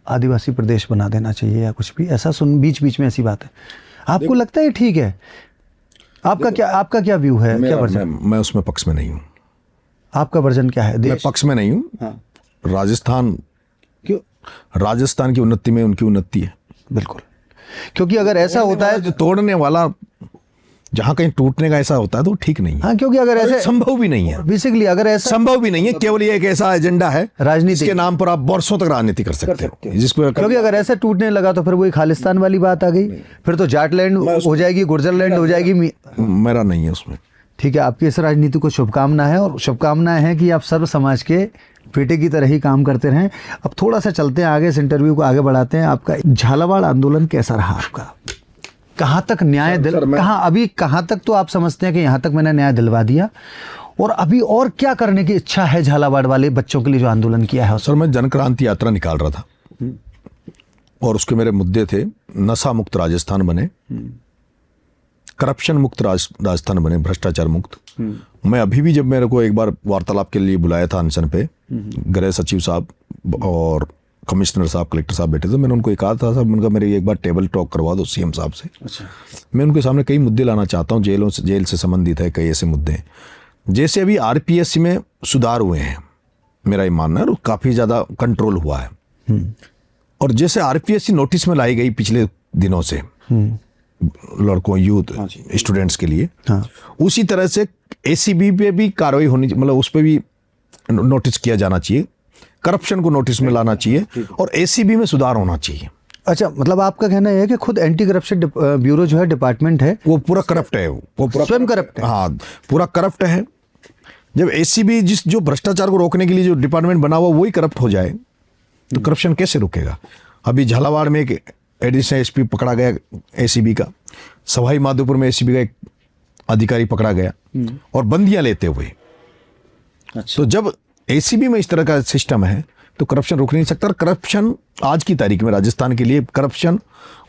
आदिवासी प्रदेश बना देना चाहिए या कुछ भी ऐसा, बीच बीच में ऐसी बात है। आपको लगता है ठीक है? आपका क्या व्यू है? क्या वर्जन? मैं उसमें पक्ष में नहीं हूँ। आपका वर्जन क्या है? मैं पक्ष में नहीं हूँ। हाँ। राजस्थान की उन्नति में उनकी उन्नति है, बिल्कुल। क्योंकि अगर ऐसा होता है, जो तोड़ने वाला जहां कहीं टूटने का ऐसा होता है तो ठीक नहीं है। हाँ, क्योंकि अगर ऐसे संभव भी नहीं है, बेसिकली अगर ऐसा संभव भी नहीं है, केवल ये एक ऐसा एजेंडा है राजनीति के नाम पर आप वर्षों तक राजनीति कर सकते हो, जिसको, क्योंकि अगर ऐसा टूटने लगा तो फिर वही खालिस्तान वाली बात आ गई, फिर तो जाट लैंड हो जाएगी, गुर्जर लैंड हो जाएगी। मेरा नहीं है उसमें। ठीक है, आपकी इस राजनीति को शुभकामना है, और शुभकामनाएं हैं कि आप सर्व समाज के बेटे की तरह ही काम करते रहें। अब थोड़ा सा चलते हैं आगे, इस इंटरव्यू को आगे बढ़ाते हैं। आपका झालावाड़ आंदोलन कैसा रहा आपका? कहाँ तक न्याय कहाँ तक तो आप समझते हैं कि यहाँ तक मैंने न्याय दिलवा दिया, और अभी और क्या करने की इच्छा है झालावाड़ वाले बच्चों के लिए जो आंदोलन किया है? सर मैं जन क्रांति यात्रा निकाल रहा था और उसके मेरे मुद्दे थे नशा मुक्त राजस्थान बने, करप्शन मुक्त राजस्थान बने, भ्रष्टाचार मुक्त। मैं अभी भी जब मेरे को एक बार वार्तालाप के लिए बुलाया था अनशन पे, गृह सचिव साहब और कमिश्नर साहब, कलेक्टर साहब बैठे थे, मैंने उनको कहा था साहब उनका मेरे एक बार टेबल टॉक करवा दो सीएम साहब से। अच्छा। मैं उनके सामने कई मुद्दे लाना चाहता हूँ, जेल से संबंधित है कई ऐसे मुद्दे हैं। जैसे अभी आरपीएससी में सुधार हुए हैं, मेरा ये मानना है, और काफ़ी ज़्यादा कंट्रोल हुआ है। और जैसे आरपीएससी नोटिस में लाई गई पिछले दिनों से लड़कों, यूथ, स्टूडेंट्स के लिए, उसी तरह से एसीबी पे भी कार्रवाई होनी, मतलब उस पर भी नोटिस किया जाना चाहिए, करप्शन को नोटिस में लाना चाहिए और एसीबी में सुधार होना चाहिए। अच्छा, मतलब आपका कहना यह है कि खुद एंटी करप्शन ब्यूरो जो है, डिपार्टमेंट है, वो पूरा करप्ट है, वो पूरा स्वयं करप्ट है। हाँ, पूरा करप्ट है। जब एसीबी जो भ्रष्टाचार को रोकने के लिए जो डिपार्टमेंट बना हुआ वही करप्ट हो जाए तो करप्शन कैसे रुकेगा? अभी झालावाड़ में एक एडिशनल एसपी पकड़ा गया एसीबी का, सवाई माधोपुर में एसीबी का एक अधिकारी पकड़ा गया और बंदियां लेते हुए। अच्छा। तो जब एसीबी में इस तरह का सिस्टम है तो करप्शन रुक नहीं सकता। करप्शन आज की तारीख में राजस्थान के लिए करप्शन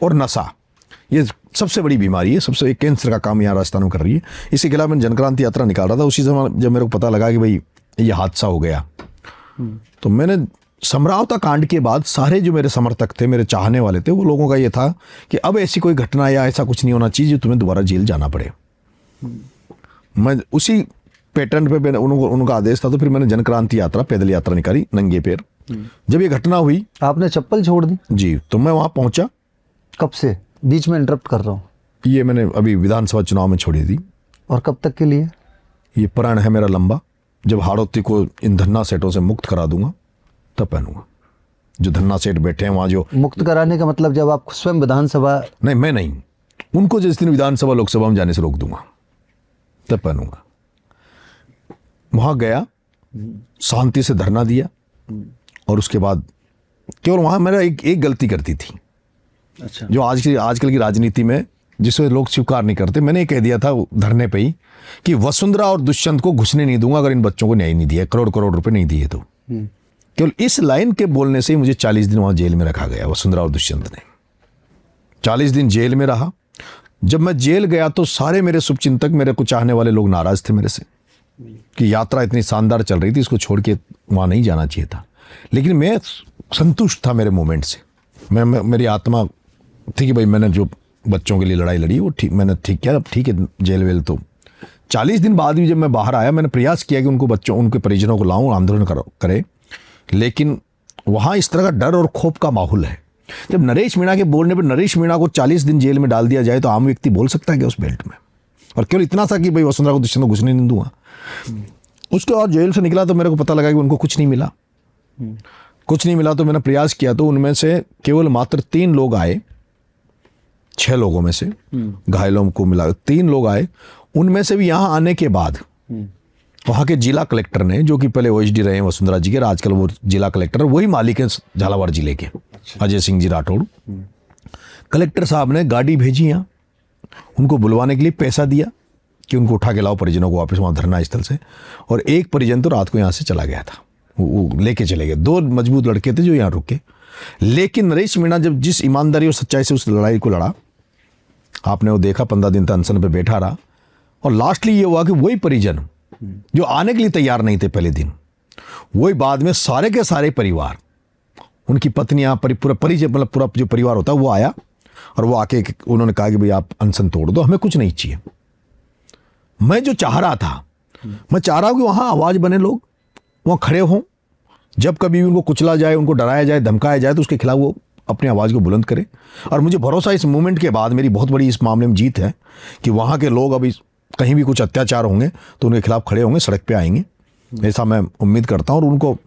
और नशा ये सबसे बड़ी बीमारी है, सबसे एक कैंसर का काम यहाँ राजस्थान में कर रही है। इसी के अलावा मैं जनक्रांति यात्रा निकाल रहा था, उसी समय जब मेरे को पता लगा कि भाई ये हादसा हो गया तो मैंने समरावता कांड के बाद सारे जो मेरे समर्थक थे, मेरे चाहने वाले थे, वो लोगों का ये था कि अब ऐसी कोई घटना या ऐसा कुछ नहीं होना चाहिए जो तुम्हें दोबारा जेल जाना पड़े। मैं उसी पैटर्न पे मैंने उनका आदेश था, तो फिर मैंने जनक्रांति यात्रा, पैदल यात्रा निकाली नंगे पैर। जब ये घटना हुई, आपने चप्पल छोड़ दी? जी, तो मैं वहाँ पहुँचा। कब से? बीच में इंटरप्ट कर रहा हूँ। ये मैंने अभी विधानसभा चुनाव में छोड़ी थी। और कब तक के लिए? ये प्रण है मेरा लंबा, जब हाड़ौती को इन धन्ना सेठों से मुक्त करा दूंगा तब पहनूंगा। जो धन्ना सेठ बैठे हैं वहाँ, जो मुक्त कराने का मतलब जब आप स्वयं विधानसभा? नहीं, मैं नहीं, उनको जिस दिन विधानसभा लोकसभा में जाने से रोक दूंगा तब पहनूंगा। वहाँ गया, शांति से धरना दिया और उसके बाद केवल वहाँ मेरा एक गलती करती थी। अच्छा। जो आजकल की राजनीति में जिसे लोग स्वीकार नहीं करते, मैंने ये कह दिया था धरने पे ही कि वसुंधरा और दुष्यंत को घुसने नहीं दूंगा अगर इन बच्चों को न्याय नहीं दिया, करोड़ करोड़ रुपए नहीं दिए तो। केवल इस लाइन के बोलने से ही मुझे 40 दिन वहां जेल में रखा गया वसुंधरा और दुष्यंत ने। 40 दिन जेल में रहा। जब मैं जेल गया तो सारे मेरे शुभचिंतक, मेरे को चाहने वाले लोग नाराज थे मेरे से कि यात्रा इतनी शानदार चल रही थी, इसको छोड़ के वहां नहीं जाना चाहिए था। लेकिन मैं संतुष्ट था मेरे मोमेंट से। मेरी आत्मा थी कि भाई मैंने जो बच्चों के लिए लड़ाई लड़ी वो ठीक, मैंने ठीक किया, अब ठीक है जेल वेल। तो 40 दिन बाद भी जब मैं बाहर आया, मैंने प्रयास किया कि उनके परिजनों को लाऊं, आंदोलन करे, लेकिन वहाँ इस तरह का डर और खौफ का माहौल है। जब नरेश मीणा के बोलने पर नरेश मीणा को 40 दिन जेल में डाल दिया जाए तो आम व्यक्ति बोल सकता है कि उस बेल्ट में, और केवल इतना सा कि भाई वसुंधरा को दुष्यंत को घुसने नहीं दूंगा। उसके बाद जेल से निकला तो मेरे को पता लगा कि उनको कुछ नहीं मिला। कुछ नहीं मिला तो मैंने प्रयास किया, तो उनमें से केवल मात्र 3 लोग आए, 6 लोगों में से, घायलों को मिला 3 लोग आए। उनमें से भी यहाँ आने के बाद वहाँ के जिला कलेक्टर ने, जो कि पहले ओएसडी रहे हैं वसुंधरा जी के, आजकल वो जिला कलेक्टर, वही मालिक हैं झालावाड़ जिले के, अजय सिंह जी राठौड़। कलेक्टर साहब ने गाड़ी भेजी यहाँ, उनको बुलवाने के लिए पैसा दिया कि उनको उठा के लाओ परिजनों को वापस वहाँ धरना स्थल से। और एक परिजन तो रात को यहाँ से चला गया था, वो लेके चले गए। 2 मजबूत लड़के थे जो यहाँ रुके। लेकिन नरेश मीणा जब जिस ईमानदारी और सच्चाई से उस लड़ाई को लड़ा, आपने वो देखा, 15 दिन तक अनशन पे बैठा रहा। और लास्टली ये हुआ कि वही परिजन जो आने के लिए तैयार नहीं थे पहले दिन, वही बाद में सारे के सारे परिवार, उनकी पत्नियां, पूरा परिजन, मतलब पूरा जो परिवार होता है वो आया और वो आके उन्होंने कहा कि भाई आप अनशन तोड़ दो, हमें कुछ नहीं चाहिए। मैं जो चाह रहा था, मैं चाह रहा हूं कि वहां आवाज बने, लोग वहां खड़े हों, जब कभी भी उनको कुचला जाए, उनको डराया जाए, धमकाया जाए तो उसके खिलाफ वो अपनी आवाज़ को बुलंद करे। और मुझे भरोसा इस मूवमेंट के बाद मेरी बहुत बड़ी इस मामले में जीत है कि वहाँ के लोग अभी कहीं भी कुछ अत्याचार होंगे तो उनके खिलाफ खड़े होंगे, सड़क पे आएंगे, ऐसा मैं उम्मीद करता हूँ। और उनको,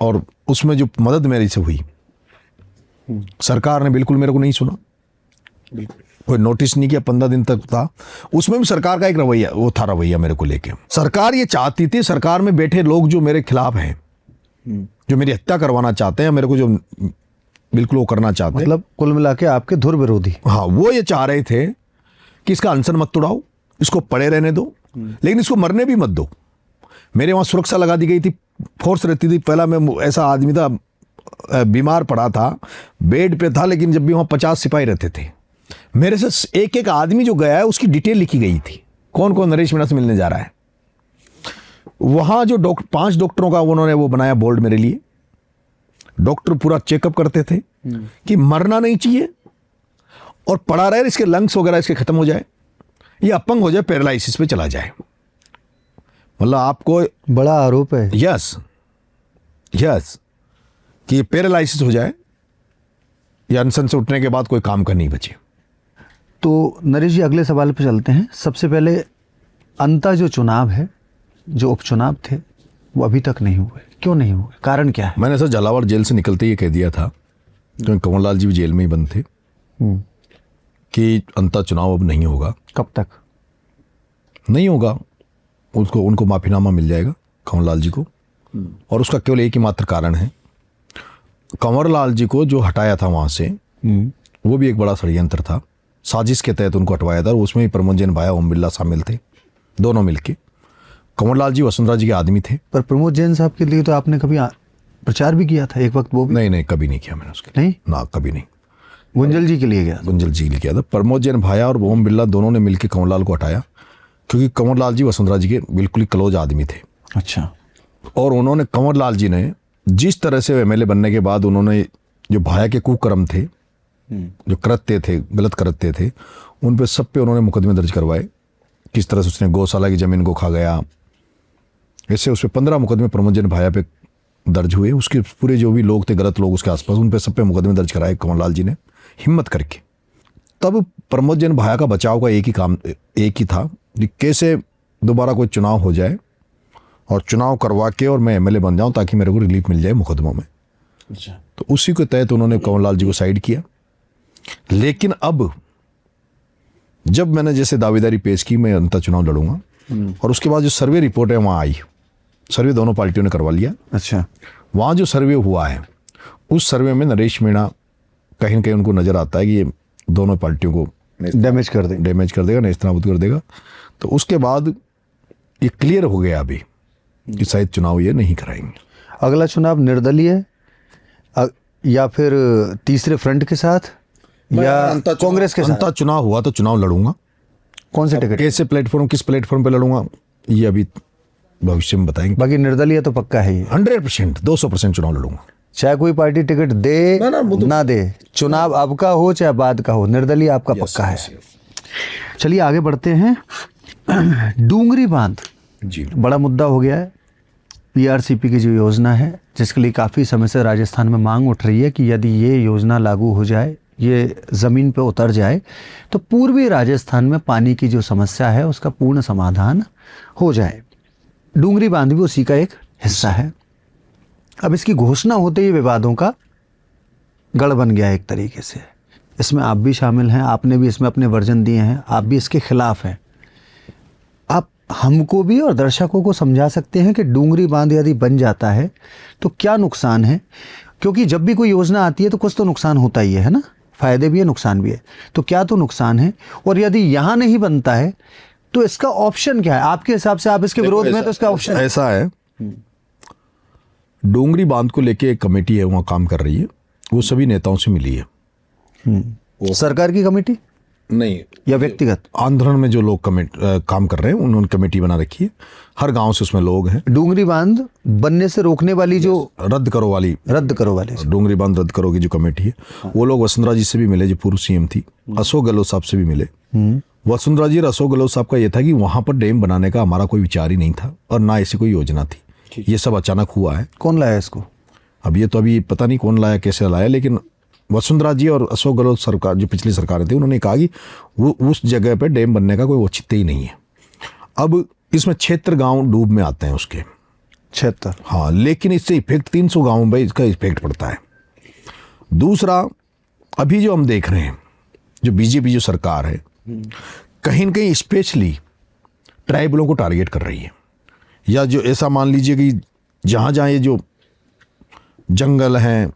और उसमें जो मदद मेरी से हुई, सरकार ने बिल्कुल मेरे को नहीं सुना, कोई नोटिस नहीं किया, 15 दिन तक था। उसमें भी सरकार का एक रवैया, वो था रवैया मेरे को लेके। सरकार ये चाहती थी, सरकार में बैठे लोग जो मेरे खिलाफ हैं, जो मेरी हत्या करवाना चाहते हैं, मेरे को जो बिल्कुल वो करना चाहते हैं, मतलब कुल मिला के आपके धुर विरोधी, हाँ, वो ये चाह रहे थे कि इसका अनशन मत तोड़ाओ, इसको पड़े रहने दो, लेकिन इसको मरने भी मत दो। मेरे वहाँ सुरक्षा लगा दी गई थी, फोर्स रहती थी। पहला मैं ऐसा आदमी था, बीमार पड़ा था, बेड पे था, लेकिन जब भी वहाँ 50 सिपाही रहते थे। मेरे से एक एक आदमी जो गया है उसकी डिटेल लिखी गई थी, कौन कौन नरेश मीणा से मिलने जा रहा है। वहाँ जो 5 डॉक्टरों का उन्होंने वो बनाया बोर्ड मेरे लिए। डॉक्टर पूरा चेकअप करते थे कि मरना नहीं चाहिए और पड़ा रहे, इसके लंग्स वगैरह इसके खत्म हो जाए, ये अपंग हो जाए, पैरालिसिस पे चला जाए। मतलब आपको बड़ा आरोप है। यस कि ये पैरालिसिस हो जाए या अनशन से उठने के बाद कोई काम का नहीं बचे। तो नरेश जी, अगले सवाल पे चलते हैं। सबसे पहले अंता जो चुनाव है, जो उपचुनाव थे, वो अभी तक नहीं हुए, क्यों नहीं हुए, कारण क्या है? मैंने सर झालावाड़ जेल से निकलते ही कह दिया था, क्योंकि कंवरलाल जी भी जेल में ही बंद थे, कि अंता चुनाव अब नहीं होगा। कब तक नहीं होगा? उनको माफीनामा मिल जाएगा कंवरलाल जी को, और उसका केवल एक ही मात्र कारण है, कंवरलाल जी को जो हटाया था वहाँ से, वो भी एक बड़ा षड्यंत्र था। साजिश के तहत उनको हटवाया था, और उसमें भी प्रमोद जैन भाया, ओम बिरला शामिल थे, दोनों मिलके। कंवरलाल जी वसुंधरा जी के आदमी थे। पर प्रमोद जैन साहब के लिए तो आपने कभी प्रचार भी किया था एक वक्त, वो भी? नहीं, कभी नहीं किया मैंने उसके लिए। नहीं ना, कभी नहीं। गुंजल जी के लिए गया? गुंजल जी के लिए किया था। प्रमोद जैन भाया और ओम बिरला दोनों ने मिलकर कंवरलाल को हटाया, क्योंकि कंवरलाल जी वसुंधरा जी के बिल्कुल ही क्लोज आदमी थे। अच्छा। और उन्होंने, कंवरलाल जी ने जिस तरह से एमएलए बनने के बाद उन्होंने जो भाया के कुकर्म थे, जो कृत्य थे, गलत कृत्य थे, उन पे सब पे उन्होंने मुकदमे दर्ज करवाए। किस तरह से उसने गौशाला की जमीन को खा गया, ऐसे उस पर 15 मुकदमे प्रमोद जैन भाया पे दर्ज हुए। उसके पूरे जो भी लोग थे, गलत लोग उसके आसपास, उन पे सब पे मुकदमे दर्ज कराए कंवरलाल जी ने हिम्मत करके। तब प्रमोद जैन भाया का बचाव का एक ही था कि कैसे दोबारा कोई चुनाव हो जाए और चुनाव करवा के और मैं एमएलए बन जाऊं, ताकि मेरे को रिलीफ मिल जाए मुकदमों में। अच्छा। तो उसी के तहत उन्होंने कंवरलाल जी को साइड किया। लेकिन अब जब मैंने जैसे दावेदारी पेश की, मैं अंतर चुनाव लड़ूंगा, और उसके बाद जो सर्वे रिपोर्ट है वहाँ आई, सर्वे दोनों पार्टियों ने करवा लिया। अच्छा। वहाँ जो सर्वे हुआ है, उस सर्वे में नरेश मीणा कहीं न कहीं उनको नजर आता है कि ये दोनों पार्टियों को डैमेज कर देगा, नेस्तनाबूद कर देगा। तो उसके बाद ये क्लियर हो गया अभी कि शायद चुनाव ये नहीं कराएंगे। अगला चुनाव निर्दलीय या फिर तीसरे फ्रंट के साथ या कांग्रेस के साथ? अंतर चुनाव हुआ तो चुनाव लड़ूंगा। कौन से टिकट, कैसे प्लेटफॉर्म, किस प्लेटफॉर्म पे लड़ूंगा, ये अभी भविष्य में बताएंगे। बाकी निर्दलीय तो पक्का है ये। 100%, 200% चुनाव लड़ूंगा। चाहे कोई पार्टी टिकट दे ना दे, चुनाव अब का हो चाहे बाद का हो, निर्दलीय आपका पक्का है। चलिए आगे बढ़ते हैं। डूंगरी बांध जी बड़ा मुद्दा हो गया है। पीआरसीपी की जो योजना है, जिसके लिए काफ़ी समय से राजस्थान में मांग उठ रही है कि यदि ये योजना लागू हो जाए, ये ज़मीन पे उतर जाए, तो पूर्वी राजस्थान में पानी की जो समस्या है उसका पूर्ण समाधान हो जाए। डूंगरी बांध भी उसी का एक हिस्सा है। अब इसकी घोषणा होते ही विवादों का गढ़ बन गया एक तरीके से। इसमें आप भी शामिल हैं, आपने भी इसमें अपने वर्जन दिए हैं, आप भी इसके खिलाफ हैं। आप हमको भी और दर्शकों को समझा सकते हैं कि डूंगरी बांध यदि बन जाता है तो क्या नुकसान है? क्योंकि जब भी कोई योजना आती है तो कुछ तो नुकसान होता ही है ना, फायदे भी है, नुकसान भी है। तो क्या तो नुकसान है, और यदि यहाँ नहीं बनता है तो इसका ऑप्शन क्या है आपके हिसाब से? आप इसके विरोध में, तो इसका ऑप्शन ऐसा है, डूंगरी बांध को लेके एक कमेटी है, वहाँ काम कर रही है, वो सभी नेताओं से मिली है। सरकार की कमेटी नहीं, या व्यक्तिगत? आंदोलन में जो लोग काम कर रहे हैं उन्होंने कमेटी बना रखी है, हर गांव से उसमें लोग हैं। डूंगरी बांध बनने से रोकने वाली जो रद्द करो वाली डूंगरी बांध रद्द करो की जो कमेटी है, वो लोग वसुंधरा जी से भी मिले, जो पूर्व सीएम थी, अशोक गहलोत साहब से भी मिले। वसुंधरा जी और अशोक गहलोत साहब का यह था कि वहां पर डैम बनाने का हमारा कोई विचार ही नहीं था और ना ऐसी कोई योजना थी। ये सब अचानक हुआ है। कौन लाया इसको? अब ये तो अभी पता नहीं कौन लाया, कैसे लाया, लेकिन वसुंधरा जी और अशोक गहलोत सरकार, जो पिछली सरकारें थी, उन्होंने कहा कि वो उस जगह पे डैम बनने का कोई औचित्य ही नहीं है। अब इसमें 76 गांव डूब में आते हैं उसके, 76। हाँ, लेकिन इससे इफेक्ट 300 गांवों में इसका इफेक्ट पड़ता है। दूसरा, अभी जो हम देख रहे हैं, जो बीजेपी जो सरकार है, कहीं न कहीं स्पेशली ट्राइबलों को टारगेट कर रही है, या जो ऐसा मान लीजिए कि जहाँ जहाँ ये जो जंगल हैं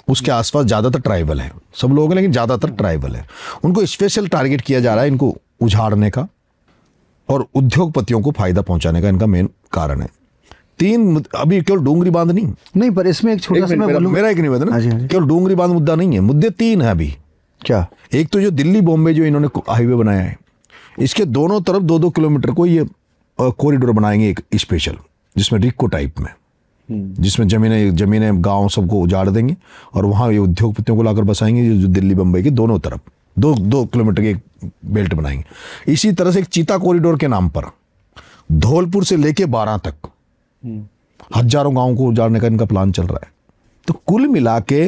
उसके आसपास ज़्यादातर ट्राइबल हैं, सब लोग हैं लेकिन ज़्यादातर ट्राइबल हैं, उनको स्पेशल टारगेट किया जा रहा है, इनको उजाड़ने का। और उद्योगपतियों को फायदा पहुंचाने का इनका मेन कारण है। तीन, अभी केवल डूंगरी बांध नहीं, पर इसमें एक छोटा सा मैं मेरा, बोलूं। मेरा एक निवेदन हाँ जी, हाँ है, जी। केवल डूंगरी बांध मुद्दा नहीं है, मुद्दे तीन है अभी। क्या? एक तो जो दिल्ली बॉम्बे जो इन्होंने हाईवे बनाया है, इसके दोनों तरफ 2-2 किलोमीटर को ये कॉरिडोर बनाएंगे एक स्पेशल, जिसमें रिक्को टाइप में, जिसमें जमीनें गांव सबको उजाड़ देंगे और वहां ये उद्योगपतियों को लाकर बसाएंगे, जो दिल्ली बम्बई के दोनों तरफ 2 किलोमीटर की एक बेल्ट बनाएंगे। इसी तरह से एक चीता कॉरिडोर के नाम पर धौलपुर से लेके 12 तक हजारों गांवों को उजाड़ने का इनका प्लान चल रहा है। तो कुल मिला के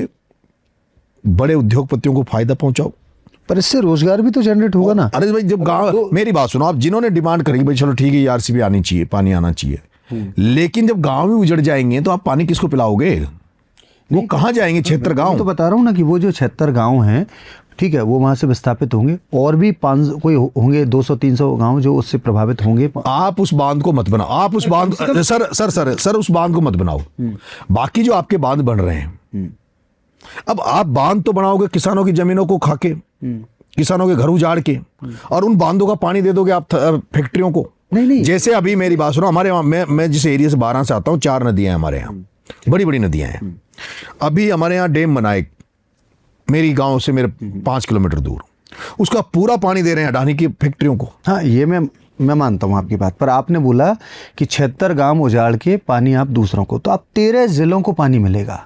बड़े उद्योगपतियों को फायदा पहुंचाओ। पर इससे रोजगार भी तो जनरेट होगा ना। अरे भाई, जब गांव, मेरी बात सुनो आप, जिन्होंने डिमांड करी भाई चलो ठीक है आरसीबी आनी चाहिए, पानी आना चाहिए, लेकिन जब गांव ही उजड़ जाएंगे तो आप पानी किसको पिलाओगे? वो कहाँ जाएंगे? 76 गांव तो बता रहा हूँ ना कि वो जो 76 गांव हैं, ठीक है, वो वहां से विस्थापित होंगे और भी 500 कोई होंगे 200-300 गांव जो उससे प्रभावित होंगे। आप उस बांध को मत बनाओ, आप उस बांध सर उस बांध को मत बनाओ। बाकी जो आपके बांध बन रहे हैं, अब आप बांध तो बनाओगे किसानों की जमीनों को खाके, किसानों के घर उजाड़ के, और उन बांधों का पानी दे दोगे आप फैक्ट्रियों को। नहीं। जैसे अभी मेरी बात सुनो, हमारे वहां मैं जिस एरिया से 12 से आता हूँ, 4 नदियां हैं हमारे यहाँ, बड़ी बड़ी नदियां हैं। अभी हमारे यहाँ डैम बनाए मेरी गांव से मेरे 5 किलोमीटर दूर, उसका पूरा पानी दे रहे हैं अडानी की फैक्ट्रियों को। हाँ, ये मैं मानता हूँ आपकी बात, पर आपने बोला कि 76 गांव उजाड़ के पानी आप दूसरों को, तो अब 13 जिलों को पानी मिलेगा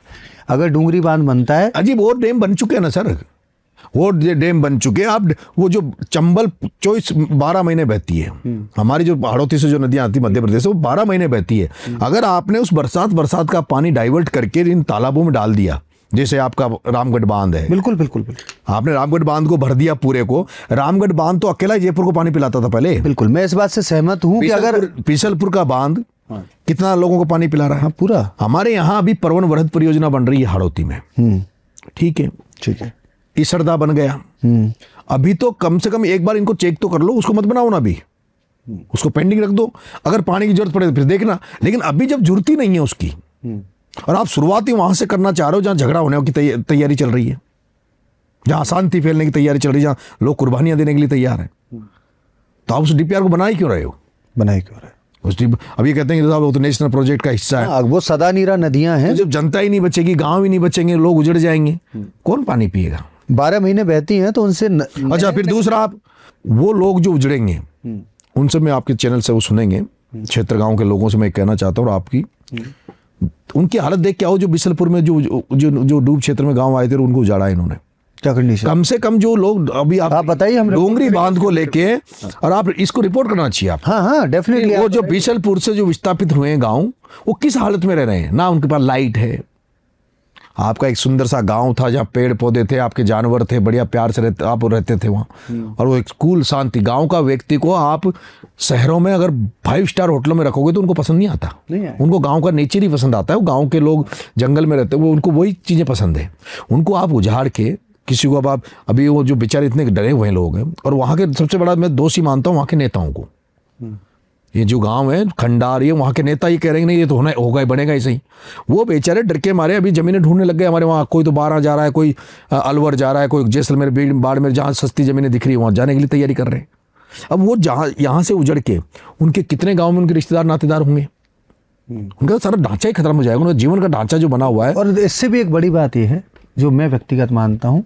अगर डूंगरी बांध बनता है। अजीब, वो डैम बन चुके हैं ना सर, वो डैम बन चुके हैं। आप वो जो चंबल 12 महीने बहती है, हमारी जो हाड़ौती से जो नदियां आती मध्य प्रदेश से, वो 12 महीने बहती है। अगर आपने उस बरसात का पानी डाइवर्ट करके इन तालाबों में डाल दिया, जैसे आपका रामगढ़ बांध है, बिल्कुल, आपने रामगढ़ बांध को भर दिया पूरे को। रामगढ़ बांध तो अकेला जयपुर को पानी पिलाता था पहले। बिल्कुल, मैं इस बात से सहमत हूँ कि अगर पीसलपुर का बांध कितना लोगों को पानी पिला रहा है। हाँ, पूरा। हमारे यहाँ अभी परवन वरद परियोजना बन रही है हाड़ौती में, ठीक है, इसरदा बन गया। अभी तो कम से कम एक बार इनको चेक तो कर लो, उसको मत बनाओ ना अभी, उसको पेंडिंग रख दो, अगर पानी की जरूरत पड़े तो फिर देखना। लेकिन अभी जब जरूरत ही नहीं है उसकी, और आप शुरुआत ही वहां से करना चाह रहे हो जहां झगड़ा होने की तैयारी चल रही है, जहां अशांति फैलने की तैयारी चल रही है, जहां लोग कुर्बानियां देने के लिए तैयार हैं, तो आप उस डीपीआर को बनाए क्यों रहे हो? अभी कहते हैं कि साहब वो तो नेशनल प्रोजेक्ट का हिस्सा है। वो सदा नीरा नदियां हैं। तो जब जनता ही नहीं बचेगी, गांव ही नहीं बचेंगे, लोग उजड़ जाएंगे, कौन पानी पिएगा? 12 महीने बहती हैं तो उनसे अच्छा, फिर दूसरा, आप वो लोग जो उजड़ेंगे उनसे मैं आपके चैनल से वो सुनेंगे, क्षेत्र गांव के लोगों से मैं कहना चाहता हूँ, और आपकी उनकी हालत देख के आओ, जो बिसलपुर में जो डूब क्षेत्र में गांव आए थे उनको उजाड़ा इन्होंने। क्या कंडीशन? कम से कम जो लोग अभी आप बताइए, हम डोंगरी बांध को लेके, और आप इसको रिपोर्ट करना चाहिए आप। हाँ, डेफिनेटली। वो जो बिसलपुर से जो विस्थापित हुए हैं गांव, वो किस हालत में रह रहे हैं? ना उनके पास लाइट है। आपका एक सुंदर सा गांव था जहाँ पेड़ पौधे थे, आपके जानवर थे, बढ़िया प्यार से आप रहते थे वहाँ, और वो एक कूल शांति गांव का व्यक्ति को आप शहरों में अगर 5 स्टार होटलों में रखोगे तो उनको पसंद नहीं आता। उनको गांव का नेचर ही पसंद आता है। वो गांव के लोग जंगल में रहते हैं, वो उनको वही चीज़ें पसंद है। उनको आप उजाड़ के किसी को, अब आप अभी वो जो बेचारे इतने डरे हुए लोग हैं, और वहाँ के सबसे बड़ा मैं दोषी मानता हूँ वहाँ के नेताओं को। ये जो गांव है खंडार, ये वहाँ के नेता ये कह रहे हैं नहीं ये तो होगा ही, बनेगा ऐसे ही। वो बेचारे डर के मारे अभी जमीनें ढूंढने लग गए हमारे वहाँ। कोई तो 12 जा रहा है, कोई अलवर जा रहा है, कोई जैसलमेर, बाड़मेर, जहाँ सस्ती जमीनें दिख रही है वहाँ जाने के लिए तैयारी कर रहे हैं। अब वो जहाँ यहाँ से उजड़ के उनके कितने गाँव में उनके रिश्तेदार नातेदार होंगे, उनका सारा ढांचा ही खत्म हो जाएगा, उनका जीवन का ढांचा जो बना हुआ है। और इससे भी एक बड़ी बात यह है जो मैं व्यक्तिगत मानता हूँ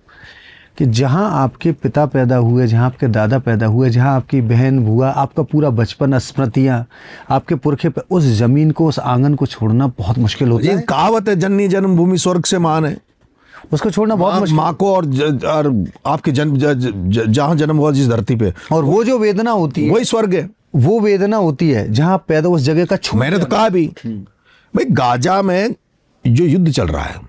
कि जहाँ आपके पिता पैदा हुए, जहाँ आपके दादा पैदा हुए, जहाँ आपकी बहन बुआ, आपका पूरा बचपन, स्मृतियाँ, आपके पुरखे, उस जमीन को, उस आंगन को छोड़ना बहुत मुश्किल होता है। कहावत है, जननी जन्मभूमि स्वर्ग से मान है, उसको छोड़ना बहुत मुश्किल। माँ को और आपके जहाँ जन्म हुआ जिस धरती पे, और वो जो वेदना होती है वही स्वर्ग है। वो वेदना होती है जहाँ पैदा उस जगह का छूट। मैंने तो कहा भी भाई, गाजा में जो युद्ध चल रहा है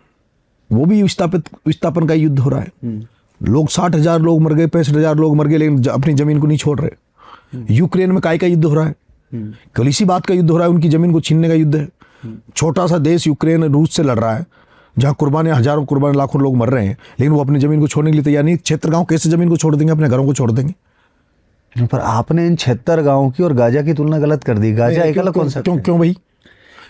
वो भी विस्थापन का युद्ध हो रहा है। लोग 60,000 लोग मर गए, 65,000 लोग मर गए, लेकिन अपनी जमीन को नहीं छोड़ रहे। यूक्रेन में काय का युद्ध हो रहा है, कल इसी बात का युद्ध हो रहा है, उनकी जमीन को छीनने का युद्ध है। छोटा सा देश यूक्रेन रूस से लड़ रहा है, जहाँ हजारों कुर्बानी, लाखों लोग मर रहे हैं, लेकिन वो अपनी जमीन को छोड़ने के लिए तैयार नहीं। क्षेत्र गांव कैसे जमीन को छोड़ देंगे, अपने घरों को छोड़ देंगे। पर आपने इन 76 गाँव की और गाजा की तुलना गलत कर दी। गाजा एक अलग कौन सा? क्यों भाई?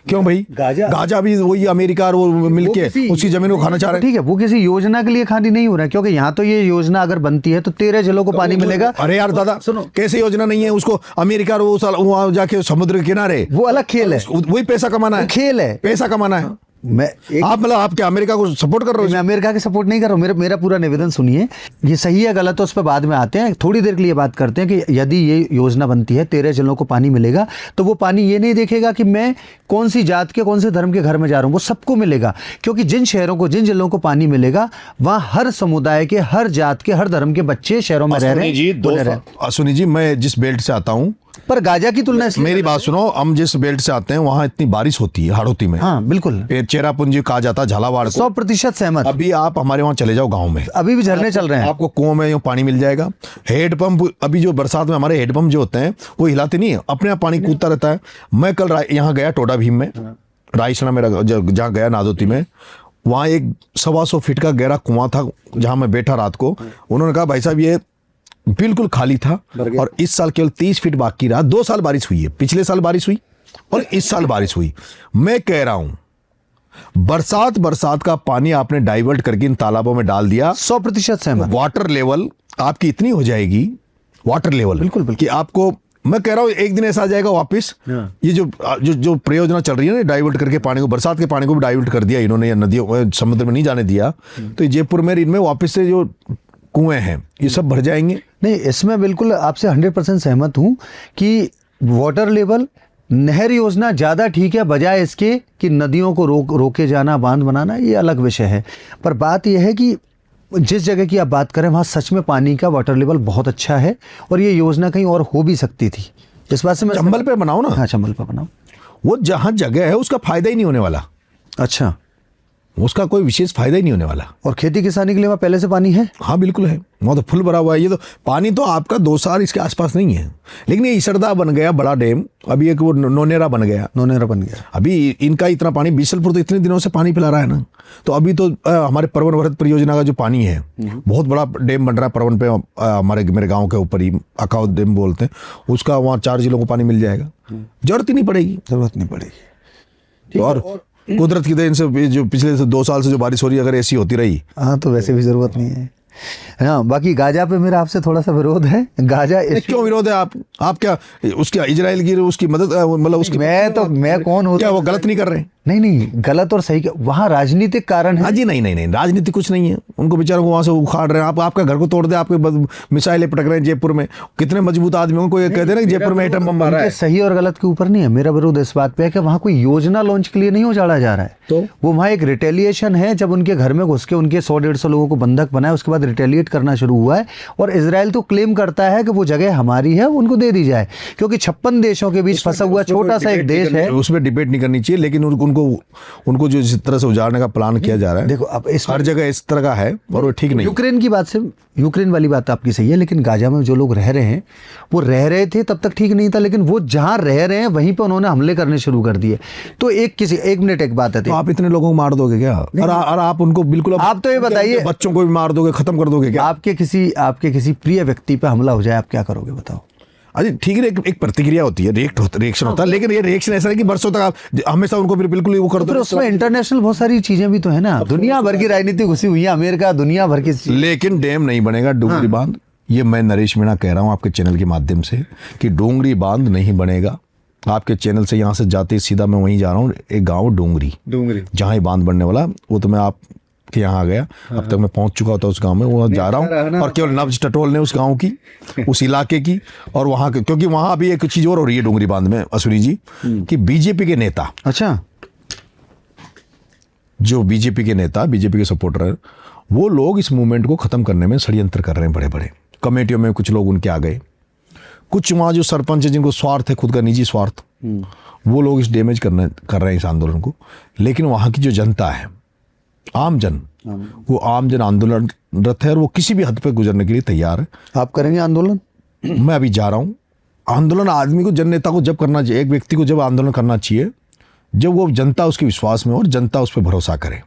क्यों भाई? गाजा भी वही अमेरिका और वो मिलके उसकी जमीन को खाना चाह रहे हैं। ठीक है, वो किसी योजना के लिए खाली नहीं हो रहा है, क्योंकि यहाँ तो ये योजना अगर बनती है तो 13 जिलों को पानी मिलेगा। अरे यार दादा, सुनो, कैसे योजना नहीं है? उसको अमेरिका और वो वहां जाके समुद्र के किनारे, वो अलग खेल है, वही पैसा कमाना है, खेल है, पैसा कमाना है। आप मतलब आप क्या अमेरिका को सपोर्ट कर रहे हो? मैं अमेरिका के सपोर्ट नहीं कर रहा हूँ। मेरा पूरा निवेदन सुनिए, ये सही है गलत है उस पर बाद में आते हैं। थोड़ी देर के लिए बात करते हैं कि यदि ये योजना बनती है 13 जिलों को पानी मिलेगा, तो वो पानी ये नहीं देखेगा कि मैं कौन सी जात के कौन से धर्म के घर में जा रहा हूँ, वो सबको मिलेगा। क्योंकि जिन शहरों को, जिन जिलों को पानी मिलेगा, वहाँ हर समुदाय के, हर जात के, हर धर्म के बच्चे शहरों में रह रहे हैं। अश्विनी जी, मैं जिस बेल्ट से आता हूँ, पर गाजा की तुलना, मेरी बात सुनो, हम जिस बेल्ट से आते हैं वहां इतनी बारिश होती है हाड़ौती में। हाँ बिल्कुल, चेरापुंजी कहा जाता है, झालावाड़ को। 100% सहमत। अभी आप हमारे वहां चले जाओ गांव में, अभी भी झरने चल रहे हैं, आपको कुओं में यूं पानी मिल जाएगा। हेडपंप, अभी जो बरसात में हमारे हेडपंप जो होते हैं वो हिलाते नहीं है, अपने आप पानी कूदता रहता है। मैं कल यहाँ गया टोडा भीम में, रायसना मेरा जहाँ गया नादोती में, वहां एक 125 फीट का गहरा कुआं था जहां मैं बैठा रात को। उन्होंने कहा भाई साहब ये बिल्कुल खाली था और इस साल केवल 30 फीट बाकी रहा। 2 साल बारिश हुई है, पिछले साल बारिश हुई और इस साल बारिश हुई। मैं कह रहा हूं बरसात का पानी आपने डाइवर्ट करके इन तालाबों में डाल दिया, 100% सहमत। वाटर लेवल आपकी इतनी हो जाएगी, वाटर लेवल बिल्कुल कि आपको, मैं कह रहा हूं एक दिन ऐसा आ जाएगा वापस, ये जो प्रयोजना चल रही है ना, डाइवर्ट करके पानी को, बरसात के पानी को भी डाइवर्ट कर दिया इन्होंने, या नदियों समुद्र में नहीं जाने दिया, तो जयपुर में इनमें वापस से जो कुएं हैं ये सब भर जाएंगे। नहीं, इसमें बिल्कुल आपसे 100% सहमत हूं कि वाटर लेवल, नहर योजना ज़्यादा ठीक है, बजाय इसके कि नदियों को रोके जाना, बांध बनाना, ये अलग विषय है। पर बात यह है कि जिस जगह की आप बात करें वहाँ सच में पानी का वाटर लेवल बहुत अच्छा है और ये योजना कहीं और हो भी सकती थी। इस बात से मैं, चंबल पे बनाओ ना। हाँ, चंबल पे बनाओ। वो जहाँ जगह है उसका फायदा ही नहीं होने वाला। अच्छा, उसका कोई विशेष फायदा ही नहीं होने वाला। और खेती किसानी के लिए वहाँ पहले से पानी है? हाँ बिल्कुल है, वहाँ तो फुल भरा हुआ है। ये तो पानी तो आपका 2 साल इसके आसपास नहीं है, लेकिन ये इसरदा बन गया बड़ा डैम, अभी एक वो नोनेरा बन गया। अभी इनका इतना पानी, बीसलपुर तो इतने दिनों से पानी पिला रहा है ना, तो अभी तो हमारे परवन भरत परियोजना का जो पानी है, बहुत बड़ा डैम बन रहा है परवन पे, मेरे गाँव के ऊपर ही अकाउट डैम बोलते हैं उसका, वहाँ 4 जिलों को पानी मिल जाएगा, जरूरत ही नहीं पड़ेगी। और कुदरत की देन से जो पिछले 2 साल से जो बारिश हो रही है, अगर ऐसी होती रही, हाँ, तो वैसे भी जरूरत नहीं है। हाँ, बाकी गाजा पे मेरा आपसे थोड़ा सा विरोध है। गाजा क्यों विरोध है? आप क्या उसकी इजराइल की उसकी मदद, मतलब उसकी, मैं कौन हूँ? क्या वो गलत नहीं कर रहे? नहीं, गलत और सही, वहाँ राजनीतिक कारण है। हाँ जी, नहीं, राजनीति कुछ नहीं है। उनको बेचारों को वहां से उखाड़ रहे हैं। आपका घर को तोड़ दे, आपके मिसाइलें पटक रहे हैं जयपुर में। कितने मजबूत आदमी को ये कहते हैं ना जयपुर में एटम बम मारा है। सही और गलत के ऊपर नहीं है मेरा विरोध, इस बात पे है कि वहाँ कोई योजना लॉन्च के लिए नहीं उजाड़ा जा रहा है, तो वो वहाँ एक रिटेलिएशन है। जब उनके घर में घुस के उनके 100-150 लोगों को बंधक बनाया, उसके बाद रिटेलिएट करना शुरू हुआ है। और इजराइल तो क्लेम करता है कि वो जगह हमारी है, उनको दे दी जाए, क्योंकि 56 देशों के बीच फंसा हुआ छोटा सा एक देश है। उसमें डिबेट नहीं करनी चाहिए, लेकिन उनको जो जिस तरह से उजाड़ने का प्लान किया जा रहा है, देखो अब हर जगह इस तरह का है और वो ठीक नहीं। यूक्रेन की बात से, यूक्रेन वाली बात आपकी सही है, लेकिन गाजा में जो लोग रह रहे हैं वो रह रहे थे तब तक ठीक नहीं था, लेकिन वो जहां रह रहे हैं वहीं पे उन्होंने हमले करने शुरू कर दिए। तो एक मिनट एक बात है, तो आप इतने लोगों को मार दोगे क्या? और आप उनको बिल्कुल, आप तो ये बताइए, बच्चों को भी मार दोगे, खत्म कर दोगे क्या? आपके किसी प्रिय व्यक्ति पे हमला हो जाए, आप क्या करोगे बताओ? अरे ठीक है, एक प्रतिक्रिया होती है, रिएक्शन होता है, लेकिन ये रिएक्शन ऐसा है कि बर्सों तक आप हमेशा उनको बिल्कुल वो कर दो। उसमें इंटरनेशनल बहुत सारी चीजें भी तो है ना, दुनिया भर की राजनीति घुसी हुई है, अमेरिका, दुनिया भर की। लेकिन डैम नहीं बनेगा, डोंगरी बांध। ये मैं नरेश मीणा कह रहा हूँ आपके चैनल के माध्यम से कि डोंगरी बांध नहीं बनेगा। आपके चैनल से यहाँ से जाते सीधा मैं वहीं जा रहा हूँ, एक गाँव डोंगरी, जहाँ ये बांध बनने वाला, वो तो मैं आप कि यहाँ आ गया। अब तक मैं पहुंच चुका होता उस गांव में, वो जा रहा हूँ, और केवल नब्ज टटोल ने उस गांव की, उस इलाके की, और वहाँ के, क्योंकि वहाँ अभी एक चीज और हो रही है डोंगरी बांध में अश्विनी जी, कि बीजेपी के नेता, अच्छा, जो बीजेपी के नेता, बीजेपी के सपोर्टर है, वो लोग इस मूवमेंट को खत्म करने में षड्यंत्र कर रहे हैं। बड़े बड़े कमेटियों में कुछ लोग उनके आ गए, कुछ वहाँ जो सरपंच है जिनको स्वार्थ है, खुद का निजी स्वार्थ, वो लोग इस डैमेज कर रहे हैं इस आंदोलन को। लेकिन वहाँ की जो जनता है, आम जन, वो आम जन आंदोलनरत है और वो किसी भी हद पे गुजरने के लिए तैयार है। आप करेंगे आंदोलन? मैं अभी जा रहा हूँ। आंदोलन आदमी को, जन नेता को जब करना चाहिए, एक व्यक्ति को जब आंदोलन करना चाहिए जब वो जनता उसके विश्वास में और जनता उस पर भरोसा करे।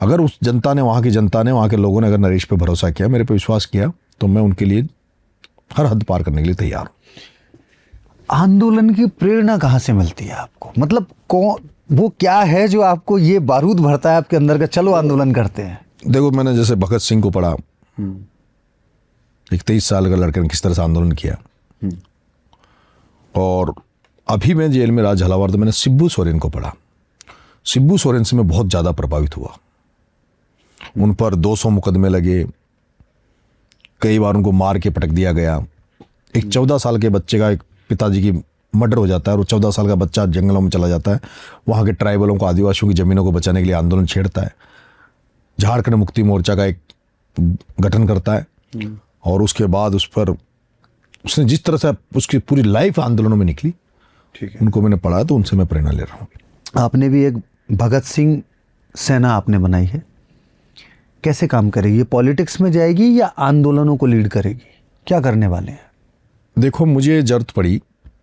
अगर उस जनता ने, वहाँ की जनता ने, वहाँ के लोगों ने अगर नरेश पे भरोसा किया, मेरे पे विश्वास किया, तो मैं उनके लिए हर हद पार करने के लिए तैयार हूँ। आंदोलन की प्रेरणा कहाँ से मिलती है आपको? मतलब वो क्या है जो आपको ये बारूद भरता है आपके अंदर का, चलो आंदोलन करते हैं? देखो, मैंने जैसे भगत सिंह को पढ़ा, एक 23 साल का लड़के ने किस तरह से आंदोलन किया, और अभी मैं जेल में राज झालावाड़, तो मैंने शिबू सोरेन को पढ़ा। शिबू सोरेन से मैं बहुत ज़्यादा प्रभावित हुआ। उन पर 200 मुकदमे लगे, कई बार उनको मार के पटक दिया गया। एक 14 साल के बच्चे का एक पिताजी की मर्डर हो जाता है, और 14 साल का बच्चा जंगलों में चला जाता है, वहाँ के ट्राइबलों को, आदिवासियों की ज़मीनों को बचाने के लिए आंदोलन छेड़ता है। झारखंड मुक्ति मोर्चा का एक गठन करता है, और उसके बाद उस पर उसने जिस तरह से उसकी पूरी लाइफ आंदोलनों में निकली, ठीक है, उनको मैंने पढ़ा, तो उनसे मैं प्रेरणा ले रहा हूँ। आपने भी एक भगत सिंह सेना आपने बनाई है, कैसे काम करेगी? ये पॉलिटिक्स में जाएगी या आंदोलनों को लीड करेगी? क्या करने वाले हैं? देखो, मुझे जरूरत पड़ी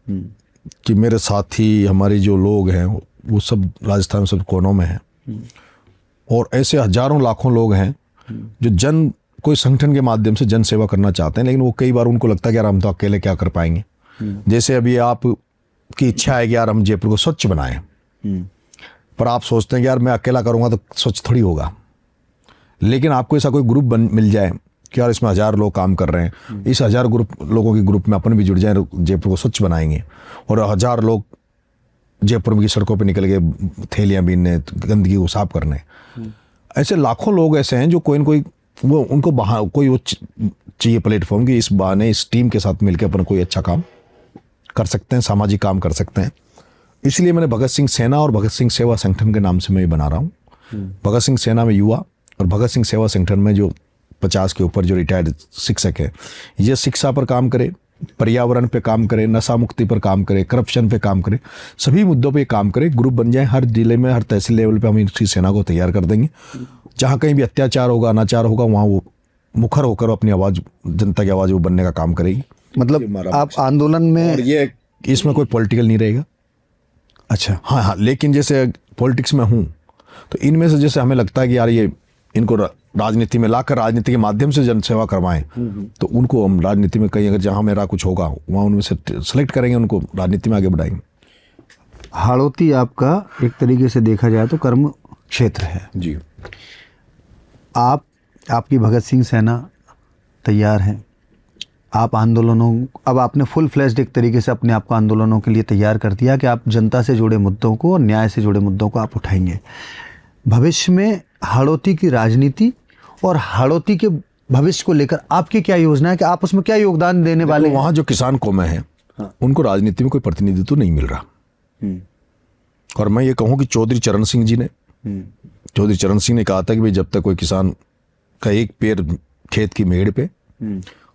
कि मेरे साथी, हमारे जो लोग हैं, वो सब राजस्थान में सब कोनों में हैं, और ऐसे हजारों लाखों लोग हैं जो कोई संगठन के माध्यम से जन सेवा करना चाहते हैं, लेकिन वो कई बार उनको लगता है कि यार हम तो अकेले क्या कर पाएंगे। जैसे अभी आप की इच्छा है कि यार हम जयपुर को स्वच्छ बनाएं, पर आप सोचते हैं कि यार मैं अकेला करूंगा तो स्वच्छ थोड़ी होगा। लेकिन आपको ऐसा कोई ग्रुप मिल जाए कि यार इसमें 1000 लोग काम कर रहे हैं, इस 1000 लोगों के ग्रुप में अपन भी जुड़ जाएं, जयपुर को स्वच्छ बनाएंगे, और 1000 लोग जयपुर की सड़कों पे निकल के थैलियां बीनने, गंदगी को साफ करने। ऐसे लाखों लोग ऐसे हैं जो कोई न कोई वो उनको कोई वो चाहिए प्लेटफॉर्म कि इस बहाने इस टीम के साथ मिलकर अपन कोई अच्छा काम कर सकते हैं, सामाजिक काम कर सकते हैं। इसलिए मैंने भगत सिंह सेना और भगत सिंह सेवा संगठन के नाम से मैं ये बना रहा हूँ। भगत सिंह सेना में युवा, और भगत सिंह सेवा संगठन में जो 50 के ऊपर जो रिटायर्ड शिक्षक है, ये शिक्षा पर काम करे, पर्यावरण पे काम करे, नशा मुक्ति पर काम करे, करप्शन पे काम करे, सभी मुद्दों पे काम करे, ग्रुप बन जाए। हर जिले में, हर तहसील लेवल पे हम इसी सेना को तैयार कर देंगे। जहाँ कहीं भी अत्याचार होगा, अनाचार होगा, वहाँ वो मुखर होकर अपनी आवाज़, जनता की आवाज़ वो बनने का काम करेगी। मतलब आप आंदोलन में, और ये इसमें कोई पॉलिटिकल नहीं रहेगा। अच्छा, हाँ, लेकिन जैसे पॉलिटिक्स में हूँ, तो इनमें से जैसे हमें लगता है कि यार ये इनको राजनीति में लाकर राजनीति के माध्यम से जनसेवा करवाएं, तो उनको हम राजनीति में कहीं, अगर जहाँ मेरा कुछ होगा वहाँ उनमें से सेलेक्ट करेंगे, उनको राजनीति में आगे बढ़ाएंगे। हाड़ौती आपका एक तरीके से देखा जाए तो कर्म क्षेत्र है जी। आपकी भगत सिंह सेना तैयार है, आप आंदोलनों, अब आपने फुल फ्लैश्ड एक तरीके से अपने आप को आंदोलनों के लिए तैयार कर दिया कि आप जनता से जुड़े मुद्दों को और न्याय से जुड़े मुद्दों को आप उठाएंगे। भविष्य में हाड़ौती की राजनीति और हाड़ौती के भविष्य को लेकर आपकी क्या योजना है, कि आप उसमें क्या योगदान देने वाले हैं? वहाँ जो किसान कौमें हैं, उनको राजनीति में कोई प्रतिनिधित्व नहीं मिल रहा। और मैं ये कहूँ कि चौधरी चरण सिंह जी ने, चौधरी चरण सिंह ने कहा था कि भाई जब तक कोई किसान का एक पेड़ खेत की मेड़ पे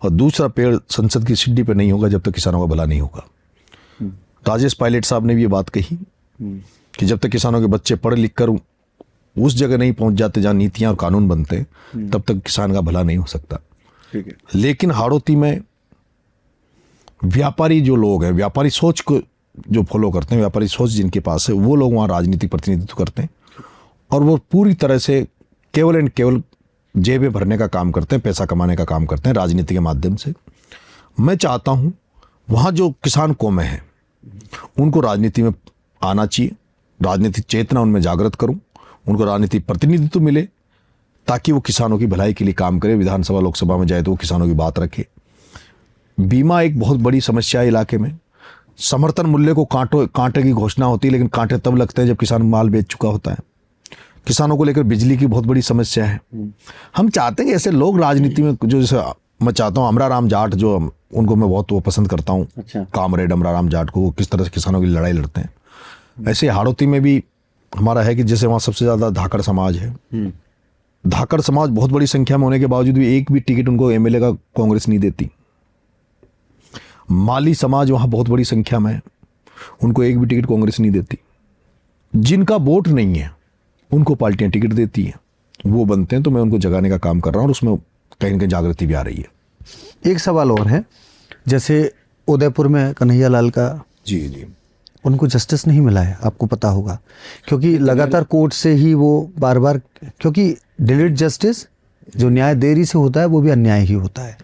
और दूसरा पेड़ संसद की सीढ़ी पे नहीं होगा, जब तक किसानों का भला नहीं होगा। राजेश पायलट साहब ने भी ये बात कही कि जब तक किसानों के बच्चे पढ़ लिख कर उस जगह नहीं पहुंच जाते जहां नीतियां और कानून बनते, तब तक किसान का भला नहीं हो सकता। ठीक है। लेकिन हाड़ौती में व्यापारी जो लोग हैं, व्यापारी सोच को जो फॉलो करते हैं, व्यापारी सोच जिनके पास है, वो लोग वहाँ राजनीतिक प्रतिनिधित्व करते हैं, और वो पूरी तरह से केवल एंड केवल जेबें भरने का काम करते हैं, पैसा कमाने का काम करते हैं राजनीति के माध्यम से। मैं चाहता हूँ वहाँ जो किसान कौमें हैं उनको राजनीति में आना चाहिए, राजनीतिक चेतना उनमें जागृत करूँ, उनको राजनीतिक प्रतिनिधित्व मिले, ताकि वो किसानों की भलाई के लिए काम करे। विधानसभा लोकसभा में जाए तो वो किसानों की बात रखे। बीमा एक बहुत बड़ी समस्या है इलाके में। समर्थन मूल्य को कांटे की घोषणा होती है, लेकिन कांटे तब लगते हैं जब किसान माल बेच चुका होता है। किसानों को लेकर बिजली की बहुत बड़ी समस्या है। हम चाहते हैं कि ऐसे लोग राजनीति में, जो जैसे मैं चाहता हूँ अमराराम जाट, जो उनको मैं बहुत वो पसंद करता हूँ, अच्छा। कामरेड अमराराम जाट को, वो किस तरह से किसानों की लड़ाई लड़ते हैं। ऐसे हाड़ौती में भी हमारा है कि जैसे वहाँ सबसे ज़्यादा धाकड़ समाज है। धाकड़ समाज बहुत बड़ी संख्या में होने के बावजूद भी एक भी टिकट उनको एमएलए का कांग्रेस नहीं देती। माली समाज वहाँ बहुत बड़ी संख्या में है, उनको एक भी टिकट कांग्रेस नहीं देती। जिनका वोट नहीं है उनको पार्टियां टिकट देती हैं, वो बनते हैं। तो मैं उनको जगाने का काम कर रहा हूँ, और उसमें कहीं ना कहीं जागृति भी आ रही है। एक सवाल और है, जैसे उदयपुर में कन्हैया लाल का, जी, उनको जस्टिस नहीं मिला है, आपको पता होगा, क्योंकि लगातार कोर्ट से ही वो बार बार, क्योंकि डिलीट जस्टिस जो न्याय देरी से होता है वो भी अन्याय ही होता है।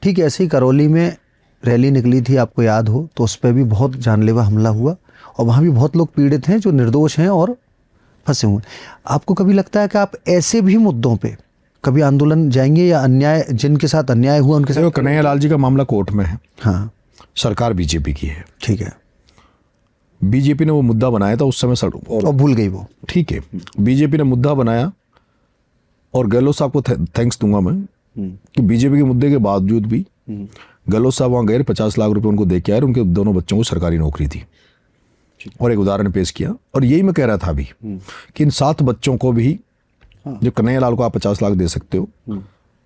ठीक ऐसे ही करौली में रैली निकली थी, आपको याद हो, तो उस पर भी बहुत जानलेवा हमला हुआ और वहाँ भी बहुत लोग पीड़ित हैं जो निर्दोष हैं और फंसे हुए हैं। आपको कभी लगता है कि आप ऐसे भी मुद्दों पे कभी आंदोलन जाएंगे, या अन्याय जिनके साथ अन्याय हुआ उनके साथ? कन्हैया लाल जी का मामला कोर्ट में है, हाँ सरकार बीजेपी की है, ठीक है, बीजेपी ने वो मुद्दा बनाया था उस समय और भूल गई वो। ठीक है, बीजेपी ने मुद्दा बनाया और गहलोत साहब को थैंक्स दूंगा मैं कि बीजेपी के मुद्दे के बावजूद भी गहलोत साहब वहाँ गए, 50 लाख रुपए उनको दे के आए, उनके दोनों बच्चों को सरकारी नौकरी थी और एक उदाहरण पेश किया। और यही मैं कह रहा था अभी कि इन 7 बच्चों को भी जो कन्हैया लाल को आप 50 लाख दे सकते हो,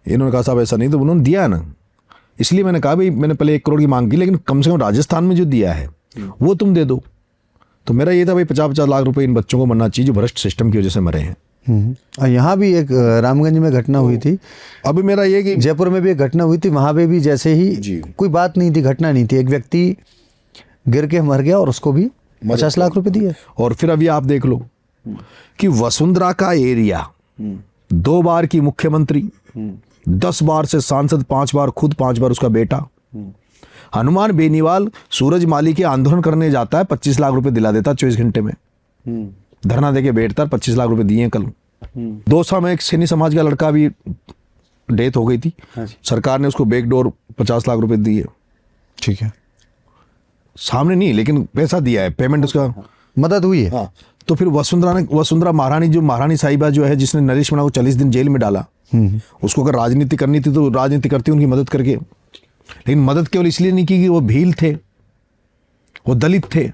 इन्होंने कहा साहब ऐसा नहीं, तो उन्होंने दिया है ना। इसलिए मैंने कहा भाई मैंने पहले 1 करोड़ की मांग की, लेकिन कम से कम राजस्थान में जो दिया है वो तुम दे दो। तो मेरा ये था भाई 50-50 लाख रुपए इन बच्चों को मरना चाहिए जो भ्रष्ट सिस्टम की वजह से मरे हैं। और यहाँ भी एक रामगंज में घटना हुई थी, अभी मेरा ये कि जयपुर में भी एक घटना हुई थी, वहाँ पे भी जैसे ही कोई बात नहीं थी, घटना नहीं थी, एक व्यक्ति गिर के मर गया और उसको भी 50 लाख रुपए दिए। और फिर अभी आप देख लो कि वसुंधरा का एरिया 2 बार की मुख्यमंत्री, 10 बार से सांसद, 5 बार खुद, 5 बार उसका बेटा। हनुमान बेनीवाल सूरज माली के आंदोलन करने जाता है, 25 लाख रुपए दिला देता 24 घंटे में, धरना देके बैठता, 25 लाख रुपए दिए कल। दौसा में एक सैनी समाज का लड़का भी डेथ हो गई थी, सरकार ने उसको बैकडोर 50 लाख रुपए दिए। ठीक है, सामने नहीं लेकिन पैसा दिया है, पेमेंट उसका मदद हुई है। हाँ। तो फिर वसुंधरा महारानी, जो महारानी साहिबा जो है, जिसने नरेश मीणा को 40 दिन जेल में डाला, उसको अगर राजनीति करनी थी तो राजनीति करती उनकी मदद करके, लेकिन मदद केवल इसलिए नहीं की कि वो भील थे, वो दलित थे।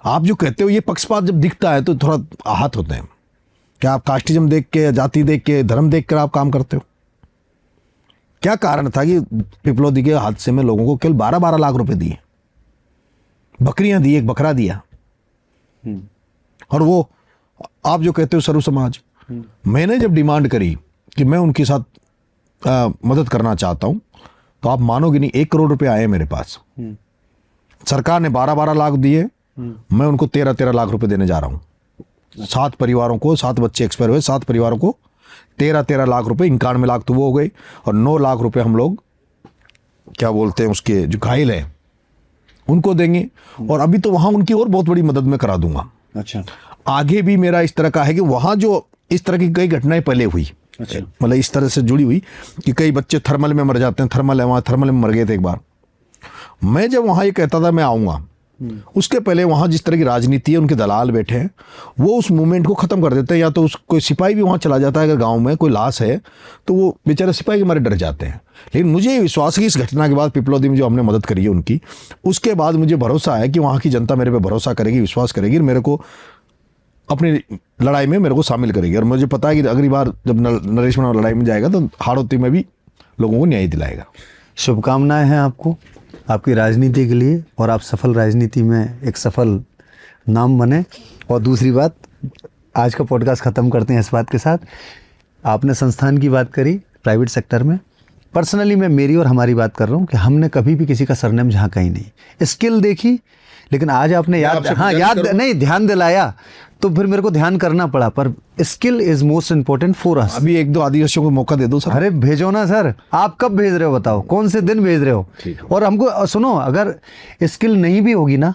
आप जो कहते हो ये पक्षपात जब दिखता है तो थोड़ा आहत होते हैं। क्या आप कास्टिज्म देख के, जाति देख के, धर्म देख कर आप काम करते हो? क्या कारण था कि पिपलोदी के हादसे में लोगों को केवल 12-12 लाख रुपए दिए, बकरियां दी, एक बकरा दिया। और वो आप जो कहते हो सर्व समाज, मैंने जब डिमांड करी कि मैं उनके साथ मदद करना चाहता हूं, तो आप मानोगे नहीं, 1 करोड़ रुपए आए मेरे पास। सरकार ने 12-12 लाख दिए, मैं उनको 13-13 लाख रुपए देने जा रहा हूं। 7 परिवारों को, 7 बच्चे एक्सपायर हुए, 7 परिवारों को 13-13 लाख रुपए, 91 लाख तो वो हो गए, और 9 लाख रुपए हम लोग क्या बोलते हैं उसके जो घायल हैं उनको देंगे। और अभी तो वहां उनकी और बहुत बड़ी मदद मैं करा दूंगा। अच्छा, आगे भी मेरा इस तरह का है कि वहां जो इस तरह की कई घटनाएं पहले हुई, अच्छा, मतलब इस तरह से जुड़ी हुई कि कई बच्चे थर्मल में मर जाते हैं, थर्मल है वहां, थर्मल में मर गए थे एक बार। मैं जब वहां ये कहता था मैं आऊंगा, उसके पहले वहां जिस तरह की राजनीति है, उनके दलाल बैठे हैं, वो उस मूवमेंट को खत्म कर देते हैं। या तो कोई सिपाही भी वहां चला जाता है, अगर गांव में कोई लाश है तो वो बेचारे सिपाही के मारे डर जाते हैं। लेकिन मुझे ये विश्वास है कि इस घटना के बाद पिपलोदी में जो हमने मदद करी है उनकी, उसके बाद मुझे भरोसा है कि वहां की जनता मेरे पे भरोसा करेगी, विश्वास करेगी, मेरे को अपनी लड़ाई में मेरे को शामिल करेगी। और मुझे पता है कि अगली बार जब नरेश मीणा लड़ाई में जाएगा तो हाड़ौती में भी लोगों को न्याय दिलाएगा। शुभकामनाएं हैं आपको, आपकी राजनीति के लिए, और आप सफल राजनीति में एक सफल नाम बने। और दूसरी बात, आज का पॉडकास्ट ख़त्म करते हैं इस बात के साथ, आपने संस्थान की बात करी प्राइवेट सेक्टर में, पर्सनली मैं मेरी और हमारी बात कर रहा हूँ कि हमने कभी भी किसी का सरनेम झांका ही नहीं, स्किल देखी। लेकिन आज आपने ध्यान दिलाया तो फिर मेरे को ध्यान करना पड़ा, पर skill is most important for us. अभी 1-2 आदिवासियों को मौका दे दो सर। अरे भेजो ना सर, आप कब भेज रहे हो बताओ, कौन से दिन भेज रहे हो? और हमको सुनो, अगर स्किल नहीं भी होगी ना,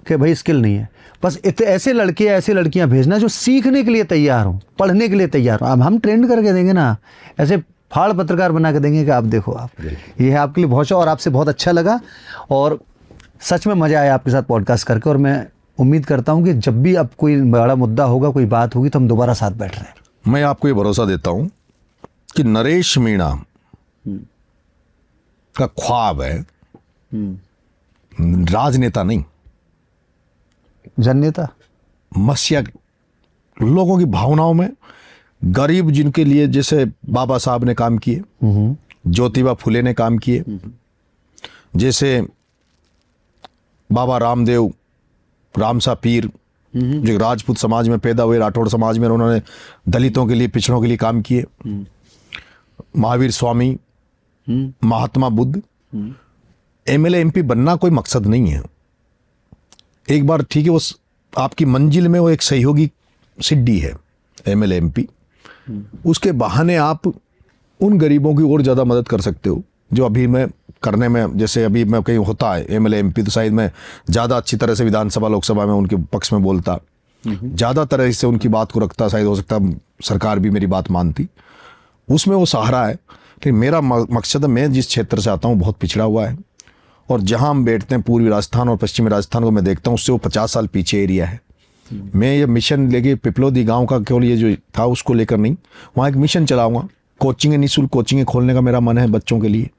कि भाई स्किल नहीं है, बस ऐसे लड़के ऐसे लड़कियां भेजना जो सीखने के लिए तैयार हो, पढ़ने के लिए तैयार हो। अब हम ट्रेंड करके देंगे ना, ऐसे फाड़ पत्रकार बना के देंगे कि आप देखो, आप ये है आपके लिए बहुत, और आपसे बहुत अच्छा लगा, और सच में मज़ा आया आपके साथ पॉडकास्ट करके। और मैं उम्मीद करता हूं कि जब भी अब कोई बड़ा मुद्दा होगा, कोई बात होगी, तो हम दोबारा साथ बैठ रहे हैं। मैं आपको ये भरोसा देता हूं कि नरेश मीणा का ख्वाब है राजनेता नहीं, जननेता, मसीहा, लोगों की भावनाओं में, गरीब जिनके लिए, जैसे बाबा साहब ने काम किए, ज्योतिबा फुले ने काम किए, जैसे बाबा रामदेव, रामसा पीर जो राजपूत समाज में पैदा हुए, राठौड़ समाज में, उन्होंने दलितों के लिए, पिछड़ों के लिए काम किए, महावीर स्वामी, महात्मा बुद्ध। एमएलए एमपी बनना कोई मकसद नहीं है, एक बार ठीक है वो आपकी मंजिल में वो एक सहयोगी सिड्डी है एमएलए एमपी, उसके बहाने आप उन गरीबों की और ज़्यादा मदद कर सकते हो जो अभी मैं करने में, जैसे अभी मैं कहीं होता है MLA MP, तो शायद मैं ज़्यादा अच्छी तरह से विधानसभा लोकसभा में उनके पक्ष में बोलता, ज़्यादा तरह से उनकी बात को रखता, शायद हो सकता सरकार भी मेरी बात मानती, उसमें वो सहारा है। लेकिन मेरा मकसद है, मैं जिस क्षेत्र से आता हूँ बहुत पिछड़ा हुआ है, और जहाँ हम बैठते हैं पूर्वी राजस्थान और पश्चिमी राजस्थान को मैं देखता हूँ, उससे वो 50 साल पीछे एरिया है। मैं ये मिशन लेके पिपलोदी गांव का केवल ये जो था उसको लेकर नहीं, वहाँ एक मिशन चलाऊंगा, कोचिंग, निःशुल्क कोचिंग खोलने का मेरा मन है बच्चों के लिए।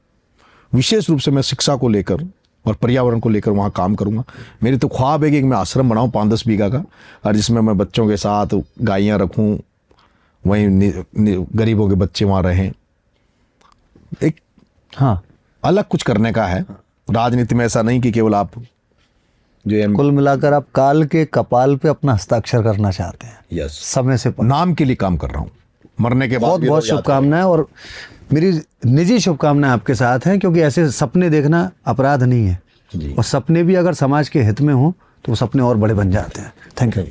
विशेष रूप से मैं शिक्षा को लेकर और पर्यावरण को लेकर वहाँ काम करूँगा। मेरी तो ख्वाब है कि मैं आश्रम बनाऊँ 5-10 बीघा का, और जिसमें मैं बच्चों के साथ गायें रखूँ, वहीं गरीबों के बच्चे वहाँ रहें। एक हाँ, अलग कुछ करने का है। राजनीति में ऐसा नहीं कि केवल आप जो कुल मिलाकर आप काल के कपाल पे अपना हस्ताक्षर करना चाहते हैं। यस, समय से पहले। नाम के लिए काम कर रहा हूँ, मरने के बाद बहुत भी बहुत लोग याद शुभकामनाएं, और मेरी निजी शुभकामनाएं आपके साथ हैं, क्योंकि ऐसे सपने देखना अपराध नहीं है, जी। और सपने भी अगर समाज के हित में हो तो वो सपने और बड़े बन जाते हैं। Thank you.